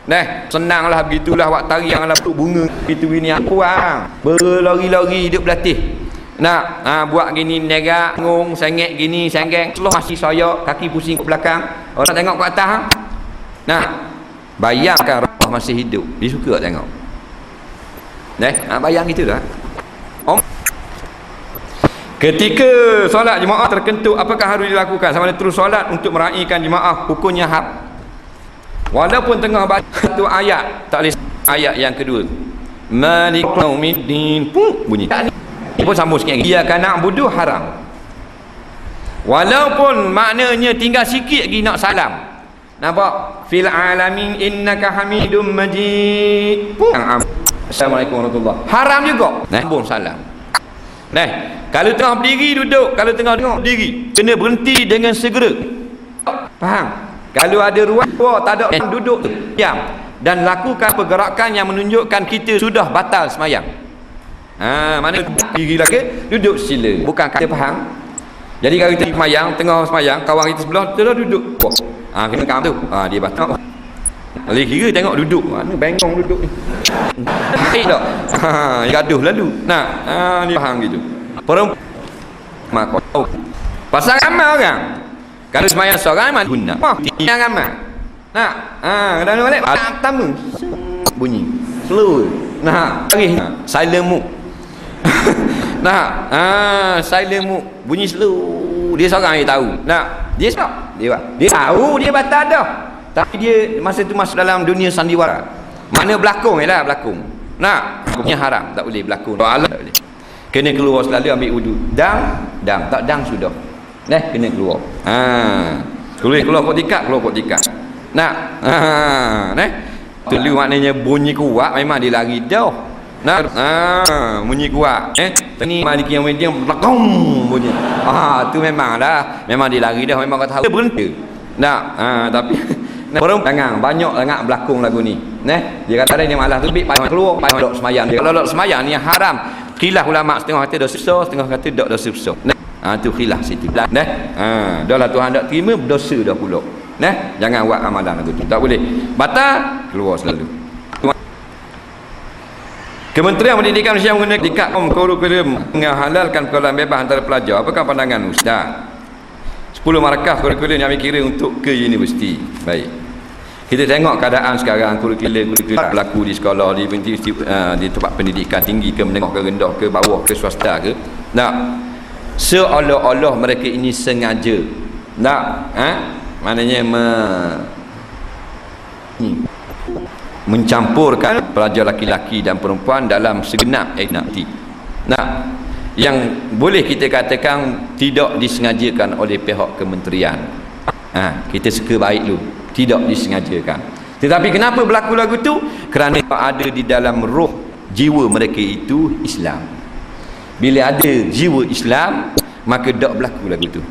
ni. Senanglah begitulah buat tarian lah bunga gitu gini puang. Berlari-lari duduk berlatih. Buat gini menegak, ngung, sengek gini, senggeng. Seluruh masih soyak, kaki pusing ke belakang. Orang tengok ke atas. Bayangkan roh masih hidup. Dia suka tengok. Bayang gitulah. Ketika solat jemaah terkentut, apakah harus dilakukan? Sama ada terus solat untuk meraihkan jemaah, hukumnya hak. Walaupun tengah baca satu ayat, tak boleh ayat yang kedua. Malik yaumiddin bunyi. Ini pun sambung sikit lagi. Iyyaka na'budu haram. Walaupun maknanya tinggal sikit lagi nak salam. Nampak? Fil alamin innaka hamidum majid. Assalamualaikum warahmatullahi. Haram juga. Sambung salam. Kalau tengah berdiri duduk, kalau tengah berdiri kena berhenti dengan segera. Faham? Kalau ada ruang tak ada duduk diam dan lakukan pergerakan yang menunjukkan kita sudah batal semayang. Mana diri lagi duduk sila. Bukan kata faham. Jadi kalau kita semayang, tengah semayang, kawan kita sebelah tu duduk. Kena kam tu. Dia batal. Lagi kira tengok duduk. Mana bengong duduk ni. Baik tak? Gaduh lalu. Dia faham gitu. Perempuan mak pasal ramai orang. Kalau semayang seorang mana guna. Yang ramai. Kadang-kadang balik pertama bunyi slow. Silent mode. Silent mode bunyi slow. Dia seorang yang tahu. Dia sebab dia tahu dia batal dah. Tapi dia masa tu masuk dalam dunia sandiwara. Mana berlakon ialah berlakon. Hukumnya haram, tak boleh berlakon. Tak boleh. Kena keluar selalu ambil wudu. Dang, tak dang sudah. Kena keluar. Keluar kot tikat. Telu maknanya bunyi kuat memang dia lari dah. Bunyi kuat. Ni Maliki yang dia belakang bunyi. Tu memang dia lari dah, memang kau tahu berhenti. Tapi jangan banyak sangat berlakon lagu ni. Dia kata dia malas tu payah keluar, payah dok semayang. Kalau dok semayang ni haram. Khilaf ulama, setengah kata dosa besar, setengah kata tak dosa besar. Tu khilaf situ. Dah lah Tuhan tak terima, berdosa dah pula. Jangan buat amalan lagu tu. Tak boleh. Batal, keluar selalu. Kementerian Pendidikan Malaysia menggunakan kurikulum menghalalkan pergaulan bebas antara pelajar. Apakah pandangan Ustaz? markah kurikulum yang kira untuk ke universiti. Baik, kita tengok keadaan sekarang kurikulum berlaku di sekolah, di tempat pendidikan tinggi ke menengah ke rendah ke bawah ke swasta ke. Nah, seolah-olah mereka ini sengaja nak maknanya mencampurkan pelajar laki-laki dan perempuan dalam segenap aktiviti. Nah, yang boleh kita katakan tidak disengajakan oleh pihak kementerian. Kita suka baik dulu, tidak disengajakan. Tetapi kenapa berlaku lagu tu? Kerana ada di dalam roh jiwa mereka itu Islam. Bila ada jiwa Islam, maka tak berlaku lagu tu.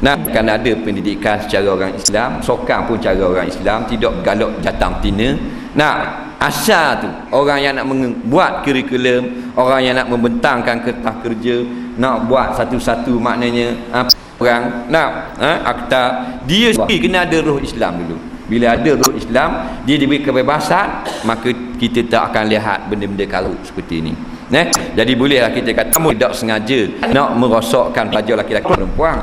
Nah, kan ada pendidikan secara orang Islam, sokang pun cara orang Islam, tidak galak jatang tina. Nah, asal tu orang yang nak membuat kurikulum, orang yang nak membentangkan kertas kerja, nak buat satu-satu maknanya orang nak akta, dia kena ada roh Islam dulu. Bila ada roh Islam, dia diberi kebebasan, maka kita tak akan lihat benda-benda karut seperti ini. Jadi bolehlah kita kata kamu tidak sengaja nak merosakkan pelajar laki-laki perempuan.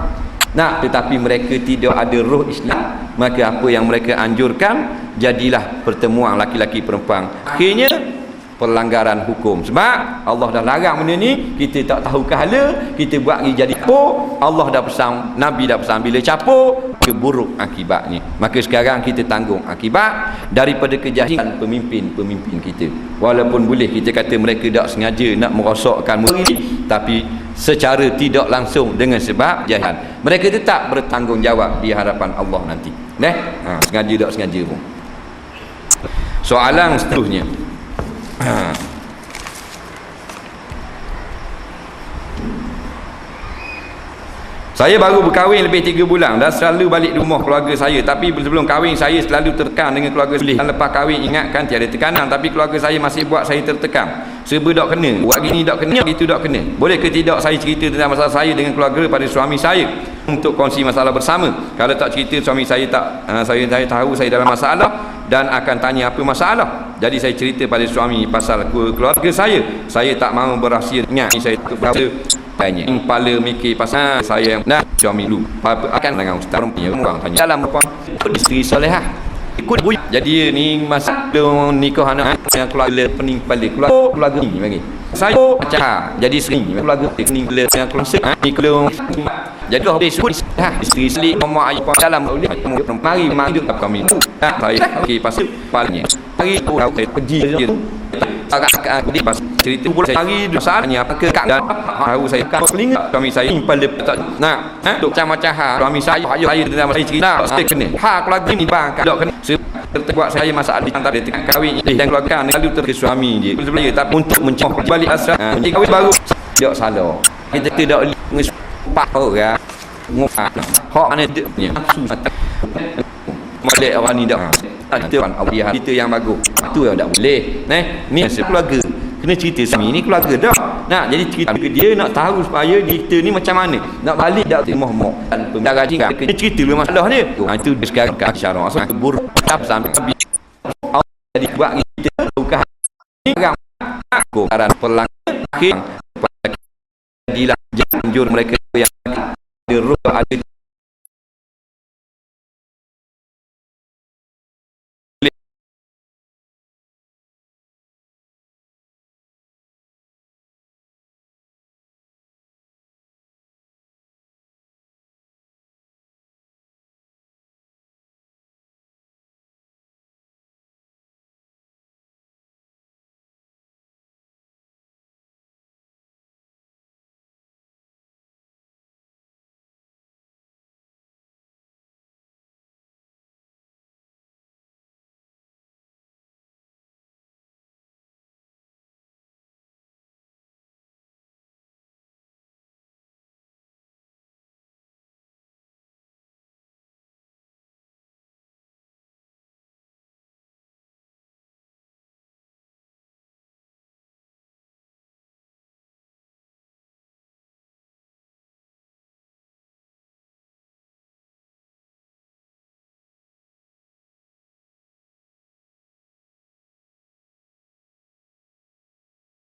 Nah, tetapi mereka tidak ada roh Islam, maka apa yang mereka anjurkan jadilah pertemuan laki-laki perempuan. Akhirnya pelanggaran hukum. Sebab Allah dah larang benda ni, kita tak tahu kehala, kita buat ni jadi capur. Allah dah pesan, Nabi dah pesan, bila capur keburuk akibatnya. Maka sekarang kita tanggung akibat daripada kejahilan pemimpin-pemimpin kita. Walaupun boleh kita kata mereka tak sengaja nak merosakkan murid, tapi secara tidak langsung dengan sebab jahilan, mereka tetap bertanggungjawab di hadapan Allah nanti. Sengaja tak sengaja pun. Soalan seterusnya, saya baru berkahwin lebih 3 bulan dan selalu balik rumah keluarga saya, tapi sebelum kahwin saya selalu tertekan dengan keluarga saya. Dan lepas kahwin ingatkan tiada tekanan, tapi keluarga saya masih buat saya tertekan. Serba tak kena, buat gini tak kena, itu tak kena. Boleh ke tidak saya cerita tentang masalah saya dengan keluarga pada suami saya untuk kongsi masalah bersama? Kalau tak cerita, suami saya tak saya tahu saya dalam masalah dan akan tanya apa masalah. Jadi saya cerita pada suami pasal keluarga saya tak mahu berahsia. Saya tanya kepala mikir pasal saya yang suami lu apa akan dengan ustaz perempuan tanya dalam perempuan isteri solehah ikut buy. Jadi ni masa nikah anak yang keluarga pening kepala keluarga ni bagi saya macam jadi sering keluarga pening kepala yang keluarga ni kalau jadi dah disebut isteri selik mama ayah dalam mari duduk kami saya okey pasal kepalanya hari tu saya pergi dia agak di pas cerita pula hari dosanya apa ke dan tahu saya kan telinga suami saya pada nak duk macam-macam suami saya saya dalam saya cerita saya kena keluarga ni bang tak kena terbuat saya masalah di antara dengan kahwin dan keluarga lalu terke suami dia sebenarnya tapi untuk mencari balik asal kahwin baru tidak salah kita tidak ngespak orang ngufak hak mana dia punya balik orang ni dah kita kan awliya kita yang bagus tu yang tak boleh ni keluarga kena cerita suami ni keluarga dah nak jadi cerita ke dia nak tahu supaya kita ni macam mana nak balik dak moh-moh dan pembara jingga kena cerita dulu masalah dia itu sekarang kat syarak asal buruk tak sampai jadi buat kita bukan ni orang koran pelanggan jadilah anjur mereka yang